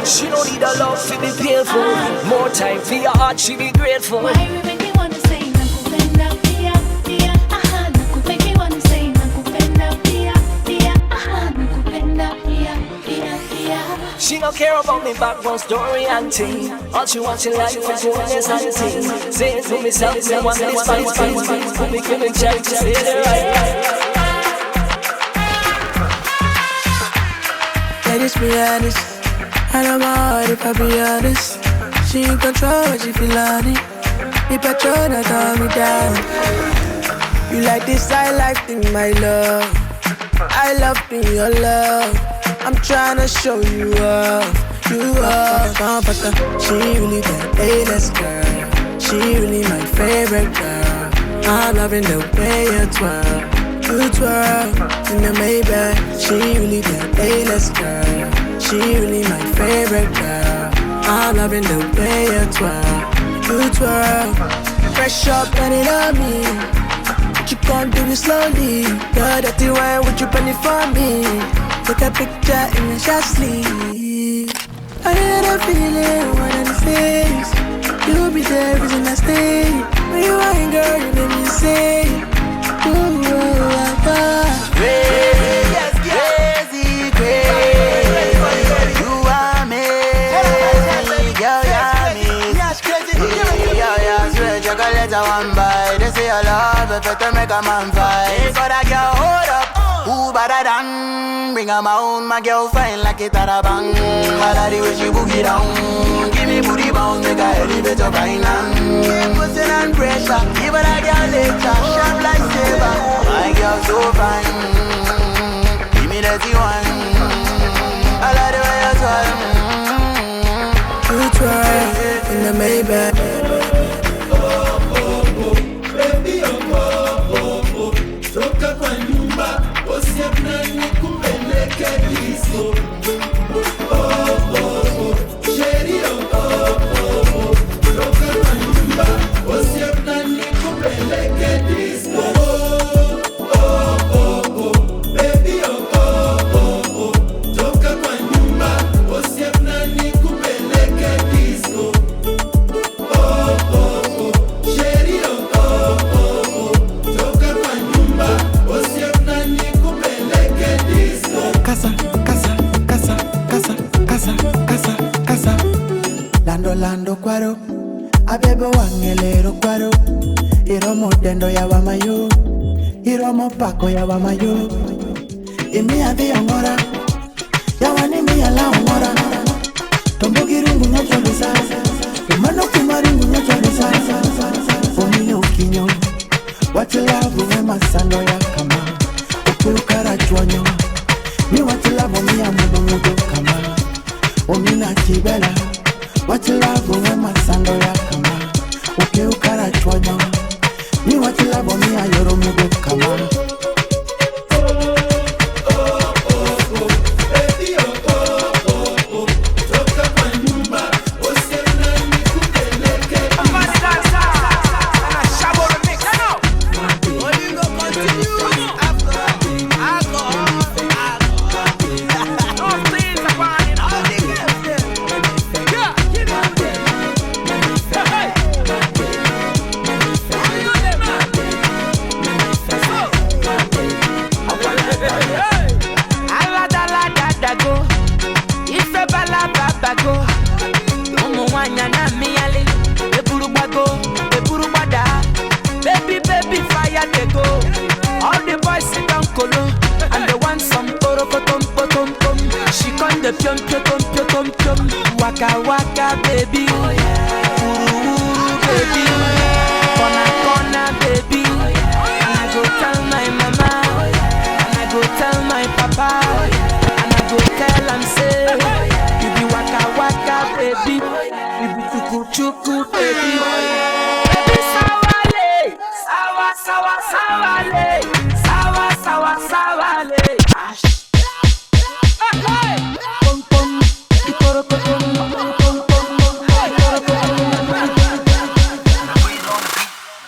She don't need a love to be painful. More time for your heart, she be grateful. Why you make me wanna say nakupenda pia pia? Aha, make me wanna say nakupenda pia pia. Aha, nakupenda pia pia pia. She don't care about me background story and thing. All she wants in life is oneness and thing. Saying to myself, me want this fine thing. Put me giving check to say the right thing. Let us be honest. I know my heart if I be honest. She in control when she feel on it. The petrol that calm me down. You like this high life thing, my love. I love being your love. I'm tryna show you off. You off. She really that A-list girl. She really my favorite girl. I'm loving the way you twirl. You twirl in the Maybach. She really that A-list girl. She really my favorite girl. I'm loving the way you twirl. You twirl. Fresh up and it on me. But you can't do it slowly. You're dirty wine, would you bend it for me? Take a picture in your shot sleeve. I had a feeling one of these days you'll be the reason I stay. When you ain't girl, you make me say ooh, crazy, crazy. You are me, girl, you're me. Yeah, sweet chocolate, I want buy. They say I love if it make a man fight. For that girl, hold up, who better than? Bring her my girl fine like it at a bang. I like the way she boogie down. Give me booty bounce, make a elevator finance. Keep pushing and pressure, even a girl later, sharp like saber. My girl so fine, give me that one. I like the way you twirl. You twirl in the Maybach. Baby, toka kwa nyumba, usiapna nikupeleke disco. Sheri, toka kwa nyumba, usiapna nikupeleke disco. Baby, toka kwa nyumba, usiapna nikupeleke disco. Sheri, toka kwa nyumba, usiapna nikupeleke disco. Casa, casa, casa, casa, casa, casa, casa. Lando, lando, kwaro. Abebe wangelero kwaro. Iromo dendo ya wamayo. Iromo pako ya wamayo. Imi adhi ongora. Yawani mi ala ongora. Tombo giringu nyocho lisa. Imano kumaringu nyocho lisa. Omine ukinyo. Wachilavu wema sando ya kama. Ukirukara chwanyo. Mi wachilavu mi amudu mudu kama. Omina chibela. Wachilavu wema sando ya kama. Ukirukara chwanyo. Mi wachilavu mi ayoro mudu kama. Waka waka baby, ooh, baby, corner corner baby, and I go tell my mama, and I go tell my papa, and I go tell am say, you be waka waka baby, you be chuku chuku baby. Baby sawale, sawa sawa sawale, sawa sawa sawale.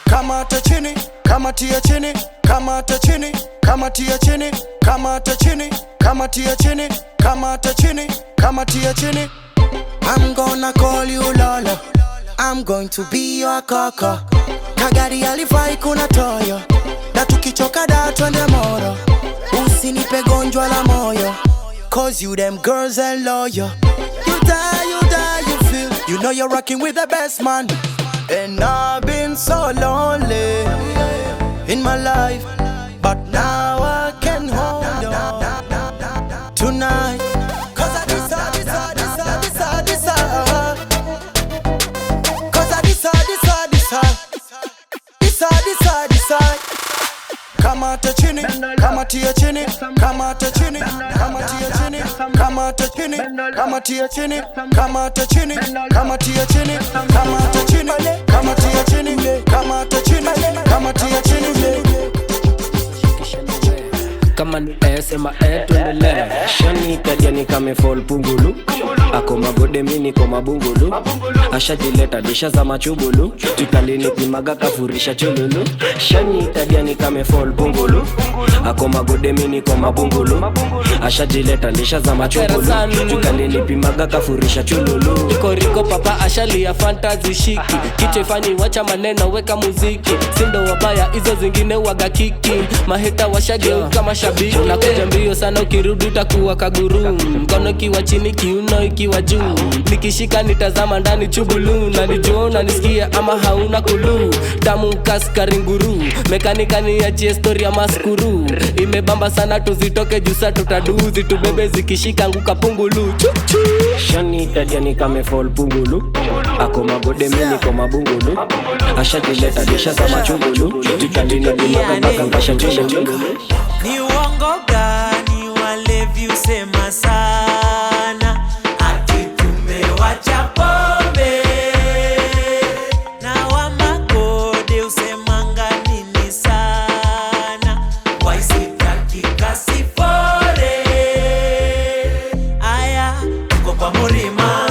Kamata chini, kamatia chini, kamata chini, kamatia chini, kamata chini, kamatia chini, kamata chini, kamatia chini. I'm gonna call you Lola. I'm going to be your kaka. Kagari alifai kuna toyo. Na tukichoka da twende moro. Usinipe gonjwa la moyo. Cause you them girls are loyal. You die, you feel. You know you're rocking with the best man. And I've been so lonely in my life, but now I can hold on tonight. Cause I decide. Cause I decide. Kamata chini, kamatia chini, kamata chini, kamatia chini, kamata chini, kamatia chini, kamata chini, kamatia chini, kamata chini, kamatia chini, kamata chini, kamatia chini. Kama ni sema tuendelee. Shani kadiani kame fall pungulu. Ako magode mini kwa mabungulu. Ashajileta disha za machubulu. Tukalini pimaga kafurisha chululu. Shani kadiani kame fall pungulu. Ako magode mini kwa mabungulu. Ashajileta disha za machubulu. Tukalini pimaga kafurisha chululu. Koriko papa ashali ya fantasy shiki. Kiche fanyi wacha maneno weka muziki. Sindo wabaya hizo zingine waga kiki. Maheta washageuka mashabiki. Unakuja mbio sana ukirudi utakuwa kaguru. Mkono ikiwa chini kiuno ikiwa juu. Nikishika nitazama ndani chubulu. Na nijua unanisikia ama hauna kulu. Damu kaskari nguru. Mekanika niachie story ya maskuru. Imebamba sana tuzitoke jusa tutaduzi. Tubebe zikishika nguka pungulu. Shani kadiani kame fall pungulu. ako magode mimi kwa mabungulu ashajileta disha za machungulu tutandini dimaka mpaka ngasha chungulu. Ni uongo gani walevi usema sana ati tumewacha pombe, na wa magode usemanga nini sana waisitaki kasifore. Aya tuko kwa murima,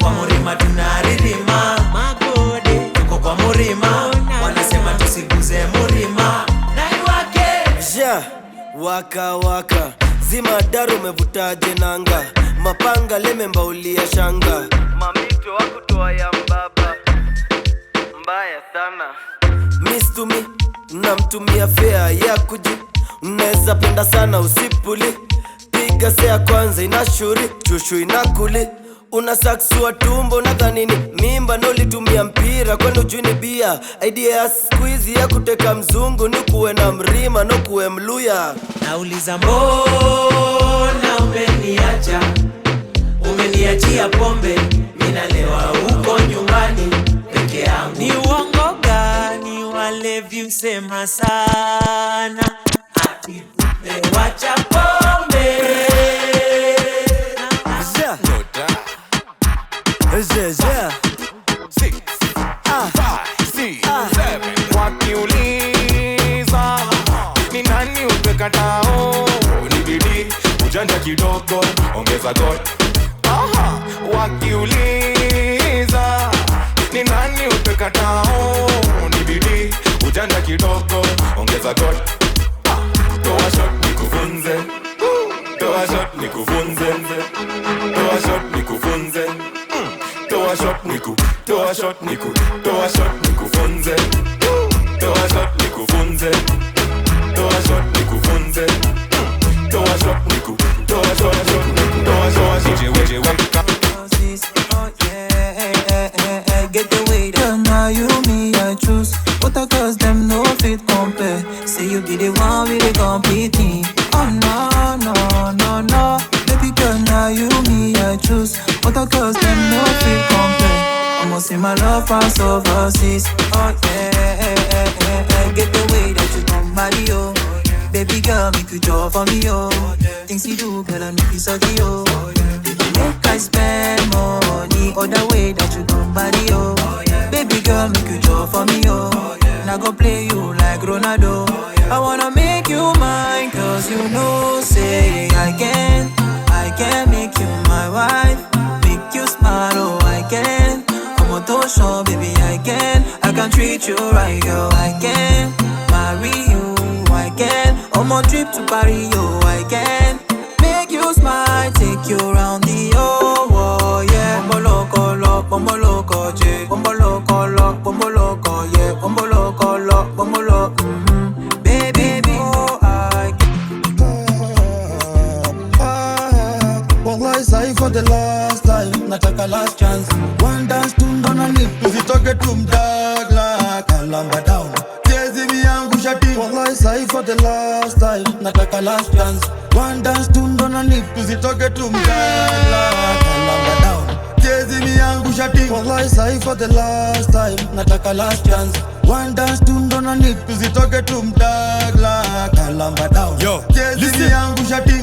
kwa murima tunaririma, magode tuko kwa murima, wanasema tusiguze murima ja waka waka zima daru umevutaje nanga mapanga lemembaulia shanga mamito wakutoa ya mbaba mbaya sana miss to me namtumia fea ya kuji unaweza penda sana usipuli piga sea kwanza inashuri chushu inakuli una saksua tumbo nadhanini mimba nolitumia mpira kwani ujuni bia idea ya squeeze ya kuteka mzungu ni kuwe na mrima no kuwe mluya. Nauliza mbona umeniacha, umeniachia pombe, minalewa huko nyumbani peke yangu. Ni uongo gani walevi usema sana ati tumewacha pombe. Wakiuliza ni nani upekatao, ni bidii ujanja kidogo ongeza God. Wakiuliza ni nani upekatao, ni bidii ujanja kidogo ongeza God. Toa shot nikufunze, toa shot nikufunze, toa shot nikufunze, toa shot niku, toa shot niku, toa shot nikufunze, toa shot nikufunze, toa shot nikufunze, toa shot niku, toa shot niku, toa shot DJ wake up. Oh yeah, get the way down. Now you me I choose, but the girls them no fit compare. Say you be the one with the competing. Oh no no no no, baby girl now you me I choose, but the girls them no fit compare. I'ma see my love pass overseas. Oh yeah, get the way that you come marry oh. Baby girl make you draw for me oh. Things you do girl I make you sucky oh. Baby make I spend money other way that you come marry oh. Baby girl make you draw for me oh. Now go play you like Ronaldo. I wanna make you mine cause you know say I can make you my wife. Make you smile oh I can. I'm a tosho baby I can treat you right girl I can marry you I can. I'm on trip to Paris yo I can make you smile take you round the whole world yeah. Bombo loco lock bombo loco J bombo loco lock bombo loco yeah bombo loco lock bombo loco baby oh I Wallahi sahi for the last time nataka last chance one dance tundona ni usitoke tumdagla kalamba down kezi miyangu shati wallahi sahi for the last time nataka last chance one dance tundona ni usitoke tumdagla kalamba down kezi miyangu shati wallahi sahi for the last time nataka last chance one dance tundona ni usitoke tumdagla kalamba down yo kezi miyangu shati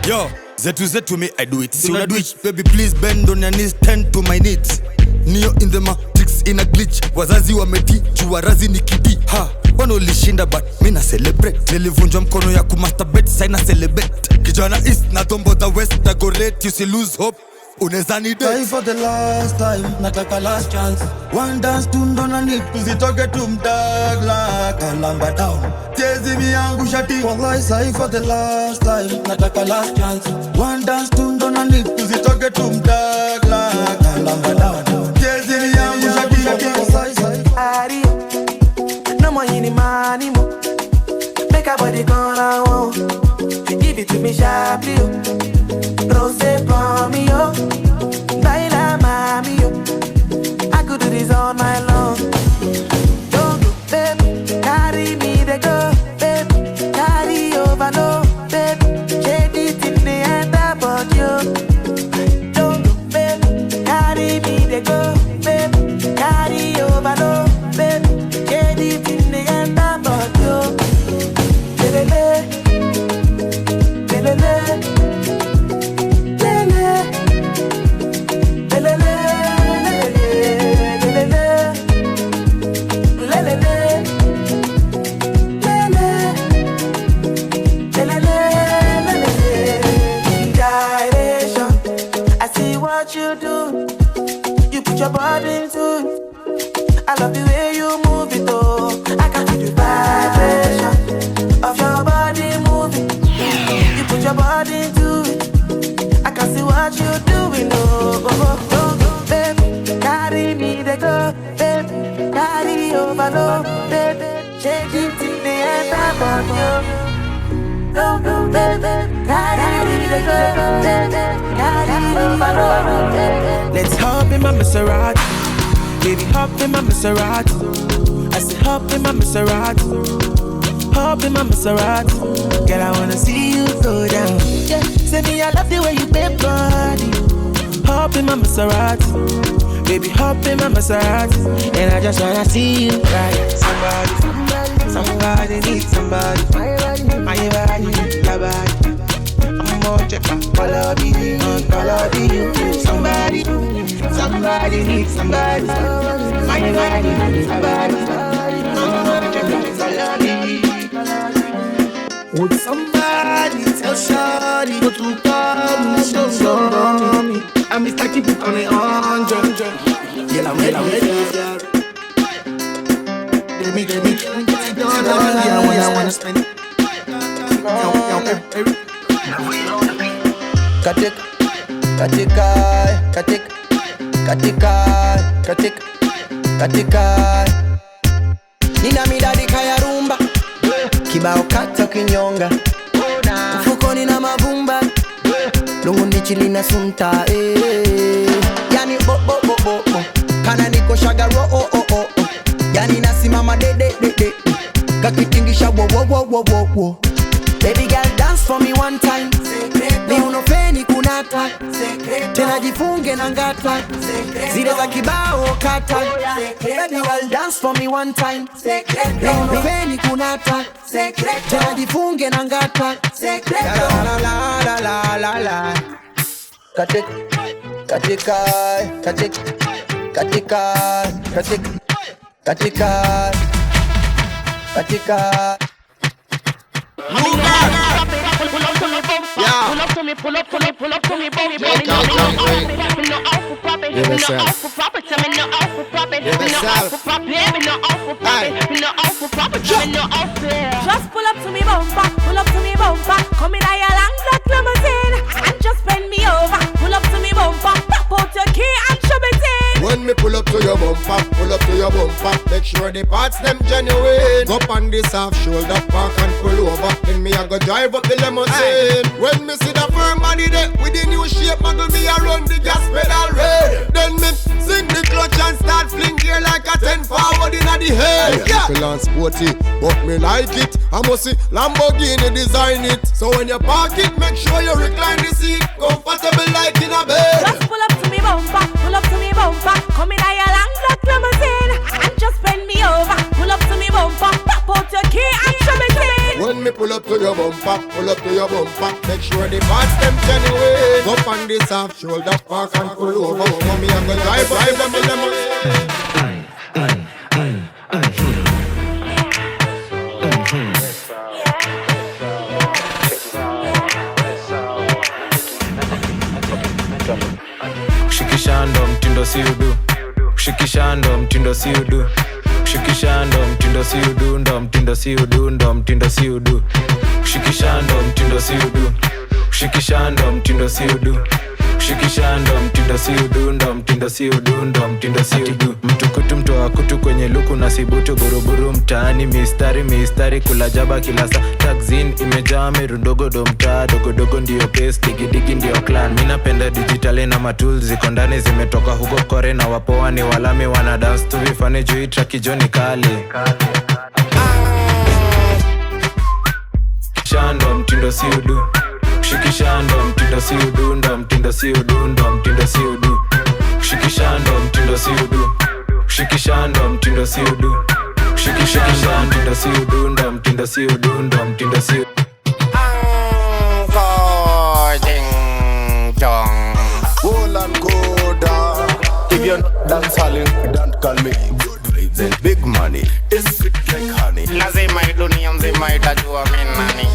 yo zetu me I do it. See I do it, baby please bend on your knees, tend to my needs. Neo in the matrix in a glitch. Wazazi wameti, chuwarazi ni kidi. Ha, wanolishinda but mina celebrate. Nilivunjwa mkono ya kumasturbate, saina celebrate. Kijana east na tombo the west, na go late, you see lose hope. Uneza ni date. For the last time, nataka last chance. One dance tundona ni tuzitoke tumdagla kalamba down. Kezi miyangu shati wallahi sahi for the last time nataka last chance. One dance tundona ni tuzitoke tumdagla kalamba down. Kezi miyangu shati wallahi sahi. Ari, no more any money mo. Make a body gonna want. Give it to me sharply. Rose for me, yo. Baila, mami, yo. I could do this all night long. Don't go, babe. Carry me, they go, babe. Carry over, no, babe. Shade it in the end, but you. Don't go, babe. Carry me, they go, babe. You put your body into it. I love the way you move it, oh. I can feel the vibration of your body moving. You put your body into it. I can see what you're doing, oh, oh, oh, oh. Baby, carry me, they go. Baby, carry overload. Baby, shake it till the end up on you. No, no, baby, carry me, they go. Baby, carry overload. Let's hop in my Maserati. Baby, hop in my Maserati. I said hop in my Maserati. Hop in my Maserati. Girl, I wanna see you go down. Yeah, say me I love the way you bend body. Hop in my Maserati. Baby, hop in my Maserati. And I just wanna see you ride. Somebody needs somebody. My body, your body. I'm more checker, follow me, you. Somebody needs somebody. My body, somebody. I'm more checker, follow me. Would somebody tell Shawty go to party, show me? I'm Mr. Keep it on the 100. Yeah, I'm ready. Give me, I wanna spend. Katika nina midadi kaya rumba kibao kata kinyonga mfukoni na mavumba lungu ndichili na sunta yani bo kana niko shaga ro yani nasimama de kakitingisha wo baby girl dance for me one time ni unofeni kunata tena jifunge na ngata zile za kibao kata baby girl dance for me one time ni unofeni kunata tena jifunge na ngata la katika Pull up to me, boom. Just pull up to me bumper. Come in a long black limousine and just bend me over. Pull up to me bumper, pop out your key and shove it in. When me pull up to your bumper, make sure the parts them genuine. Up on this half shoulder, park and pull over. Then me I go drive up the limousine. When me see the firm body there with the new shape, muggle me around the gas pedal red. Then me sing the clutch and start fling gear like a 10 forward in the head. Yeah, people and sporty, but me like it. I must see Lamborghini design it. So when you park it, make sure you recline the seat, comfortable like in a bed. Just pull up to me bumper. Come in a long black limousine and just bend me over. Pull up to me bumper, pop out your key and shove it in. When me pull up to your bumper, make sure the parts them genuine. Up on this half shoulder, park and pull over. Me I'm gonna drive them in the Shikishando mtindo si udu. Shikishando mtindo si udu. Shikishando mtindo si udu. Ndo mtindo si udu. Ndo mtindo si udu. Shikishando mtindo si udu. Shikishando mtindo si udu. Shikishando mtindo si udu. Ndo mtindo si udu. Ndo mtindo si udu. Mtukutu mtoa kutu kwenye luku na sibutu. Buruburu mtaani mistari kula jaba kila saa. Taxin imejaa mirundogo mtaa. Dogo ndio pace, digi ndio clan. Mina penda digitali na matools ziko ndani zimetoka huko kore. Na wapoa ni walami wana dance tu vifane juu traki joni kali. Shikishando mtindo si udu. Shikishando mtindo si udu. Ndo mtindo si udu. Ndo mtindo si udu. Shikishando mtindo si udu. Shikishando mtindo si udu. Shikishando mtindo si udu. Ndo mtindo si udu. Ndo mtindo si udu. If you're not dancing, don't call me. Good vibes and big money. It's sweet like honey. Lazima dunia mzima itajua mimi nani.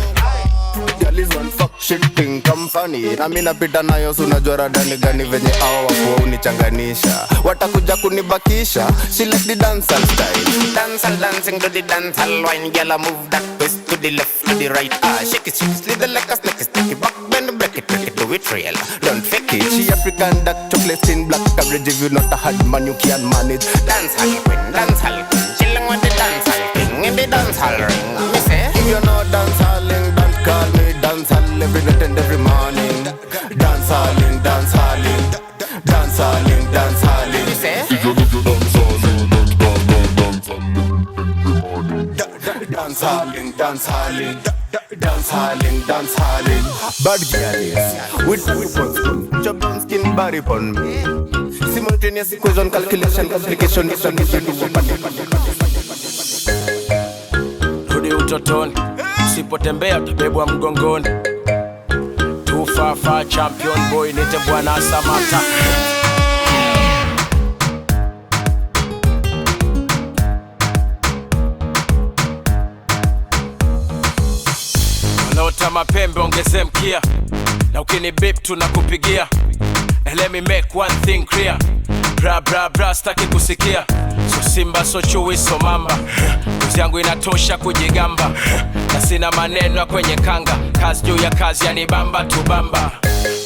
Girl is one fuck shit thing company. Na mimi napita nayo unajua radani gani venye hao wapo unichanganisha. Watakuja kunibakisha. She like the dancehall style. Dancehall dancing to the dancehall wine. Girl move that twist to the left to the right. Shake it, slither like a snake, stick it back, bend, break it, do it real. Don't fake it. She African, dark chocolate skin, black coverage. If you not a hard man, you can't manage. Dancehall queen, chilling with the dancehall king in the dancehall ring. Me say, if you know dancehalling, don't call me dancehall every night and every morning. Dancehalling, dancehalling, dancehalling, dancehalling. Me say, if you know dancehalling, dancehalling, dancehalling, dancehalling, dancehalling. Bad girl with spoon, chop down skin body pon me. Simultaneous equation, calculation, complication, Rudi utotoni, usipotembea utabebwa mgongoni. Tufafa champion boy, nite Bwana Samata. Wanaota mapembe ongeze mkia, na ukini beep tunakupigia. And let me make one thing clear. Bra bra bra staki kusikia. So simba so chui so mamba. Uzi yangu inatosha kujigamba. Na sina maneno kwenye kanga. Kazi juu ya kazi yanibamba tubamba.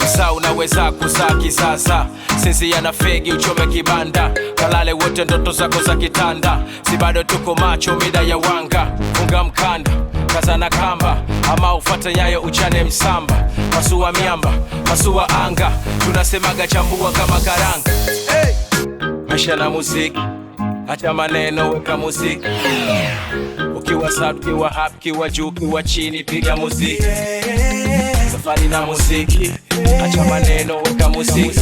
Msa unaweza kuzaa kizaza. Sisi yana fegi uchome kibanda. Kalale wote ndoto zako za kitanda. Si bado tuko macho mida ya wanga. Funga mkanda, kazana kamba. Ama ufate nyayo uchane msamba. Pasua miamba, pasua anga. Tunasemaga chambua kama karanga. Hey! Maisha na muziki, acha maneno weka muziki. Ukiwa sad, ukiwa happy, ukiwa juu, ukiwa chini, piga muziki. Safari na muziki, acha maneno weka muziki.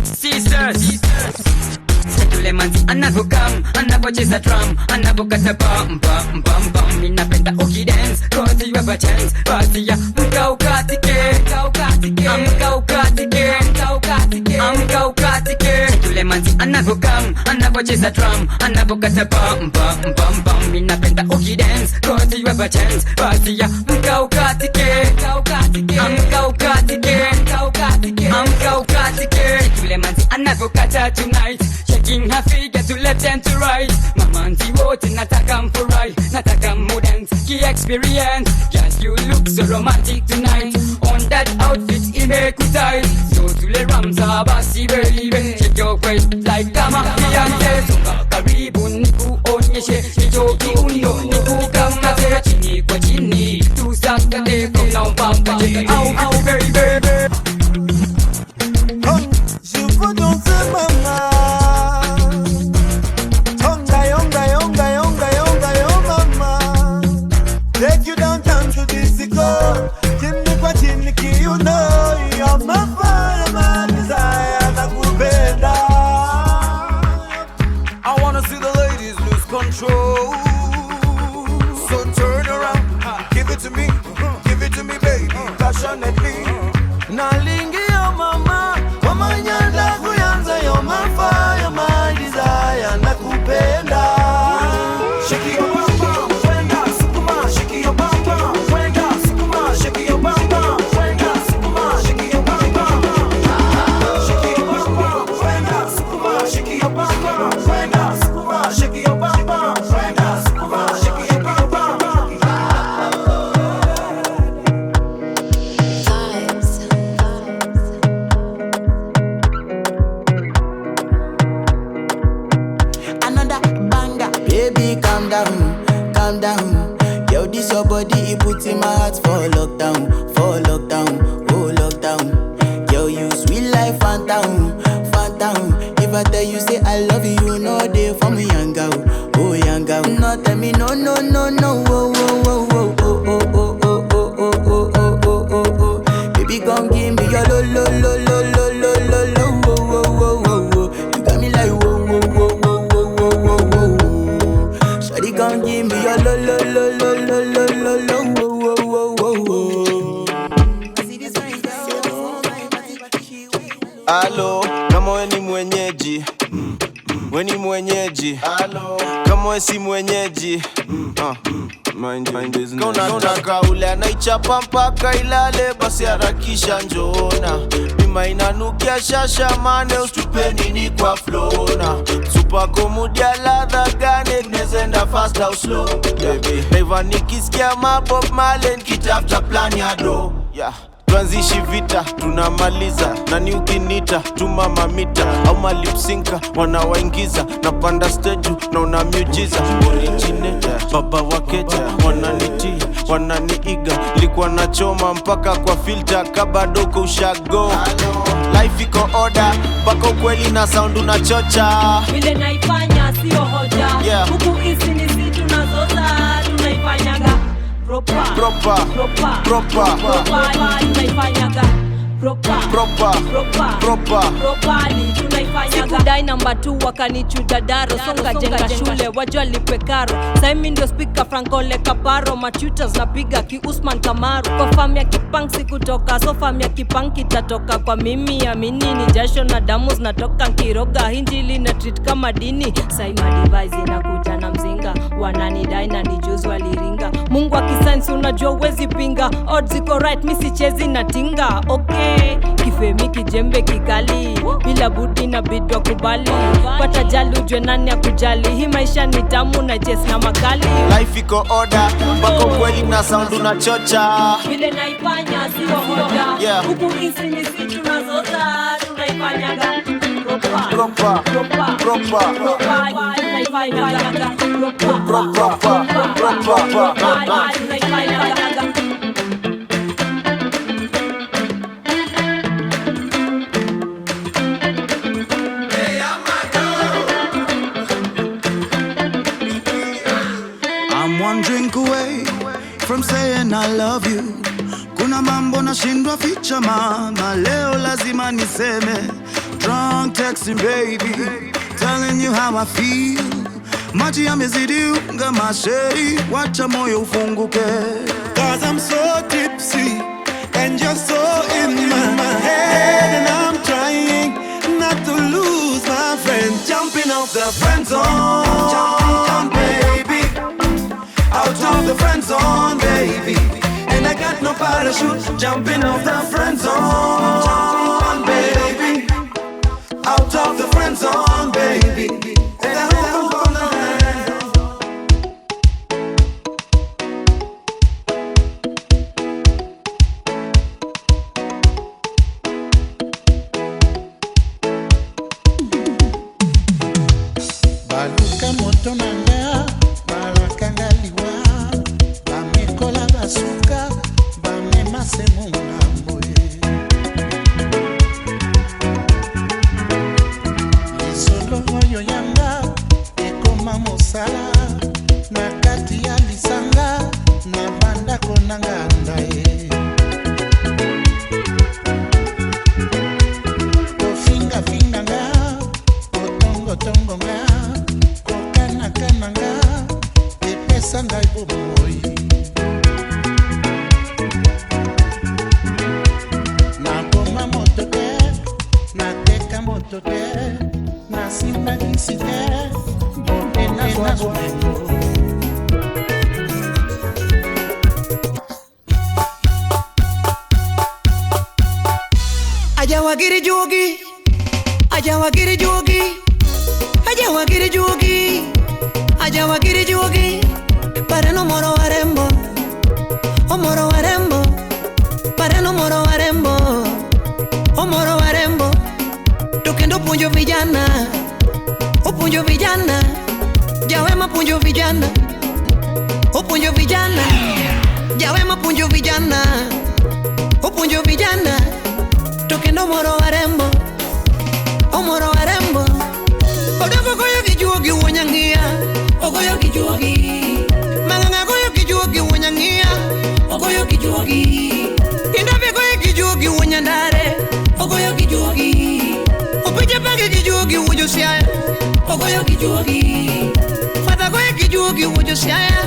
Sisters, Setulemanzi anavokam, anavocheza drum, anavokata bam bam bam bam. Ninapenda ukidance, cause you have a chance. Basi ya mka ukatike, amka ukatike, amka ukatike. Setulemanzi anavokam, anavocheza drum, anavokata bam bam bam bam. Ninapenda ukidance, cause you have a chance. Basi ya mka ukatike, amka ukatike, amka ukatike. Setulemanzi anavokata tonight, shaking her figure to left and to right. Mama anti wote nataka mfurai, nataka mudance ki experience. Yes, you look so romantic tonight. On that outfit imekutai. So tule ramza basi baby, shake your waist like kama Beyonce. Songa karibu nikuonyeshe hicho kiuno, nikukamate chini kwa chini. Tusakate kuna mpaka je au baby. Je veux danser mama. Take you downtown to disco. Chini kwa chini you know you're my fire, my desire, nakupenda. I wanna see the ladies lose control. So turn around, give it to me baby, passionately. Nalingia mama, mama nyanda kuyanza, you're my fire, my desire, nakupenda. Shake your bum bum, wenda sukuma, shake your bum bum, wenda sukuma, shake your bum bum, wenda sukuma, shake your bum bum, shake your bum bum, wenda sukuma, shake your bum bum, wenda sukuma, shake your bum bum, wenda sukuma, shake your bum bum. Baby, calm down, calm down. Yo, this your body, it puts in my heart for lockdown, oh lockdown. Yo, you sweet life, phantom, phantom. If I tell you say I love you, you know they for me young girl, oh young girl. No tell me no, no, no, no, oh, oh, oh, oh, oh, oh, oh, oh, oh, oh, oh, oh, oh. Baby, come give me your lo, lo, lo, lo, lo, lo, lo, lo, oh, oh, oh, oh, oh. You got me like whoa, whoa, whoa, whoa, whoa, whoa, whoa, whoa. Shawty, come give me your lo, lo, lo, lo, lo, lo, lo, lo, oh, oh, oh, oh, oh. Alo, kama we ni mwenyeji, we si mwenyeji unataka ule anaichapa mpaka ilale, basi harakisha njona. Bima inanukia shasha mane, ustupe nini kwa flona. Super komudia ladha gane, gnezenda fast au slow baby. Naiva nikisikia mabob malen, kitafta plan ya do. Yeah. Tuanzishi vita, tunamaliza. Nani ukinita, tuma mamita au malipsinka, wanawaingiza. Napanda stage, na una miujiza. Originator, baba wakeja, wananiti, wananiiga. Likuwa na choma mpaka kwa filter, kabadoko ushago. Life iko order, baka ukweli na sound unachocha. Vile naifanya sio hoja, yeah. Huku isi ni si tunazoza, tunaifanyaga proper, tunaifanyaga properly, tunaifanyaga. Sikudai namba 2 wakanichuja daro, songa jenga shule wajua lipe karo. Saimi ndio speaker Frankole Kaparo, machutas napiga ki Usman Kamaru. Kwa fam ya kipang sikutoka, so fam ya kipang kitatoka kwa mimi. Amini ni jasho na damu zinatoka nkiroga, hinjili na treat kama dini. Saima device inakuja na mzinga, wananidai na nijuzi waliringa. Mungu akisensi unajua uwezi pinga, odds iko right misi chezi na tinga. Okay, kifemi kijembe kikali, bila budi na bidwa kubali. Pata jali ujwe nani ya kujali, hii maisha ni tamu na jes na makali. Life iko order, bako kweli na sound unachocha. Vile naifanya sio hoja, yeah. Huku isi ni si tunazoza, tunaifanyaga proper, tunaifanyaga tunaifanyaga. I'm one drink away from saying I love you. Kuna mambo nashindwa ficha mama, leo lazima niseme. Drunk texting baby, telling you how I feel. Maji yamezidi unga masheri, wacha moyo ufunguke. Cause I'm so tipsy and you're so in my head, and I'm trying not to lose my friend. Jumping off the friend zone, baby. Out of the friend zone, baby. And I got no parachute. Jumping off the friend zone, baby. Out of the friend zone, baby. And I hope I'm gonna land. Baluka moto nanga, balakanga liwa. Bamekola basuka, bamemase mungambo. Lisolo moyo yanga, ekoma mosala. Na kati ya lisanga, na banda konanga ndaye. Kofinga finga nga, kotongo tongo nga. Kokana kana nga, epesa ngai bomoi. Nakoma moto te, nateka moto te, nasimba kisi te, bote nazwa Ajawagiri jogi, ajawagiri jogi, ajawagiri jogi, ajawagiri jogi. Para no moro warembo, o moro warembo. Para no moro warembo, o moro warembo. Tokendo punjo vijana, o punjo vijana. Jawema punjo vijana, o punjo vijana. Jawema punjo vijana, o punjo vijana. Tokendo moro warembo, o moro warembo. Odafo koyo kijuogi wonyangia, okoyo kijuogi. Manganga koyo kijuogi wonyangia, okoyo kijuogi. Indabe koyo kijuogi wonyandare, okoyo kijuogi. Opije pake kijuogi wojosiaya, okoyo kijuogi. Fata koyo kijuogi wojosiaya,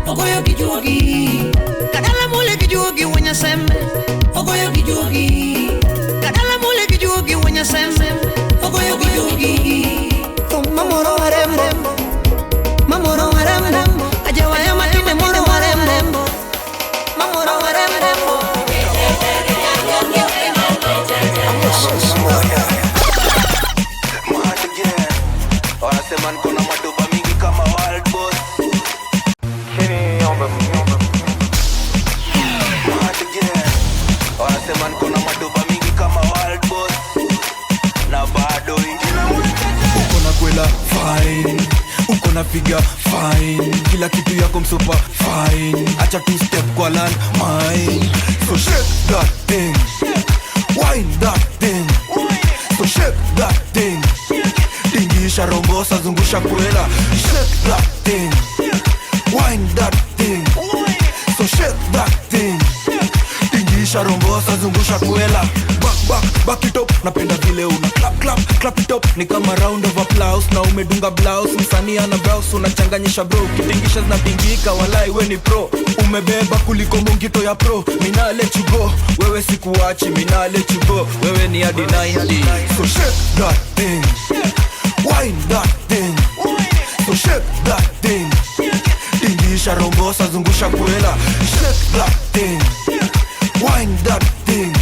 okoyo kijuogi. Kadala mule kijuogi wonyasembe, okoyo kijuogi. Kadala mule kijuogi wonyasembe, okoyo kijuogi. Mamoro warembo, mamoro unapiga fine, kila kitu yako msupa fine, acha two step kwa land mine. So shake that thing, wine that thing, so shake that thing, tingisha rombosa zungusha kwela. Shake that thing, wine that thing, so shake that thing, tingisha rombosa zungusha kwela. Back it up, napenda vile una clap it up, ni kama round of applause. Na umedunga blouse, msanii ana browse, unachanganyisha bro, kitingisha zinapingika, walai we ni pro. Umebeba kuliko mungito ya pro, mina let you go, wewe sikuachi, mina let you go, wewe ni hadi 90. So shake that thing, wine that thing, so shake that thing, tingisha rombosa zungusha kwela. Shake that thing, wine that thing,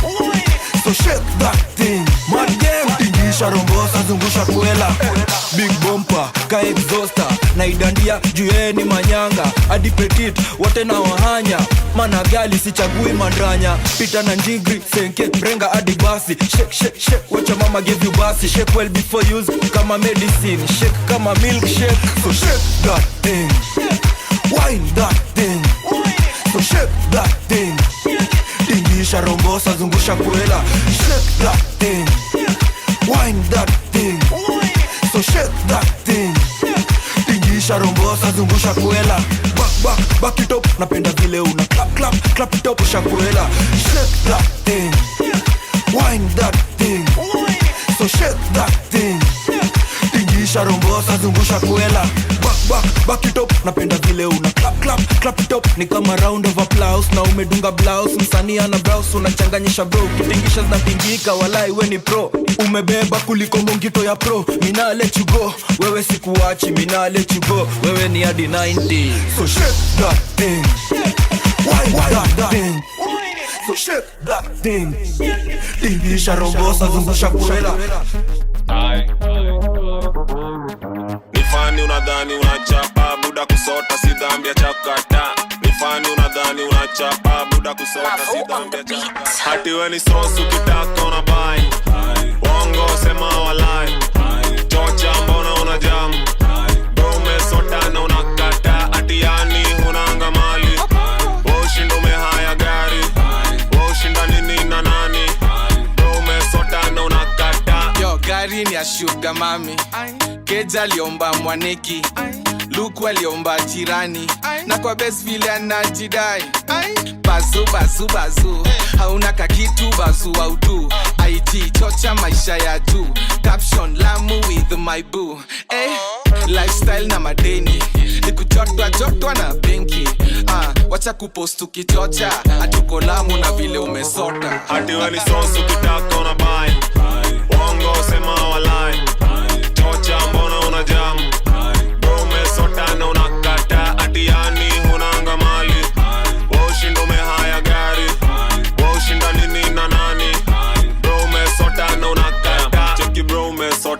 so shake that thing, mad game, tingisha rombosa zungusha kwela. Big bumper, ka exhauster, na idandia jueni manyanga, hadi petit, wote na wahanya, mana gali sichagui mandranya, pita na njigri, senke, renga hadi basi. Shake, shake, shake, wacha mama give you basi. Shake well before use, kama medicine, shake kama milkshake. So shake that thing, wine that thing, so shake that thing, tingisha rombosa zungusha kwela. Shake that thing, wine that thing, so shake that thing, tingisha rombosa zungusha kwela. Back it up, napenda vile una clap it up shakwela. Shake that thing, wine that thing, so shake that thing, tingisha rombosa zungusha kwela. Back it up, napenda vile una clap it up, ni kama round of applause. Na umedunga blouse, msanii ana browse, unachanganyisha bro, kitingisha zinapingika, walai we ni pro. Umebeba kuliko mungito ya pro, mina let you go, wewe sikuachi, mina let you go, wewe ni hadi 90. So shake that thing, wine that thing, so shake that thing, tingisha rombosa zungusha kwela. Nifani unadhani unachapa, buda kusota si dhambi ya chakata. Nifani unadhani unachapa, buda kusota si dhambi ya chakata. Hati we ni sosu kitaka unabai, wongo sema walai, chocha mbona unajamu, bome sota na unakata. Hati yani hunanga mali, ushinda umehaya gari, ushinda nini na nani, bome sota na unakata. Yo gari ni ya sugar mami, Keja aliomba mwaneki, Luku aliomba jirani, na kwa best vile anajidai. Bazu, hauna kakitu bazu au tu, IT chocha maisha ya juu, caption Lamu with my boo. Lifestyle na madeni, nikujotwa na benki. Wacha kupost ukichocha, atuko Lamu na vile umesota. Hati we ni sosu kitaka unabai, wongo sema walai, chocha mbona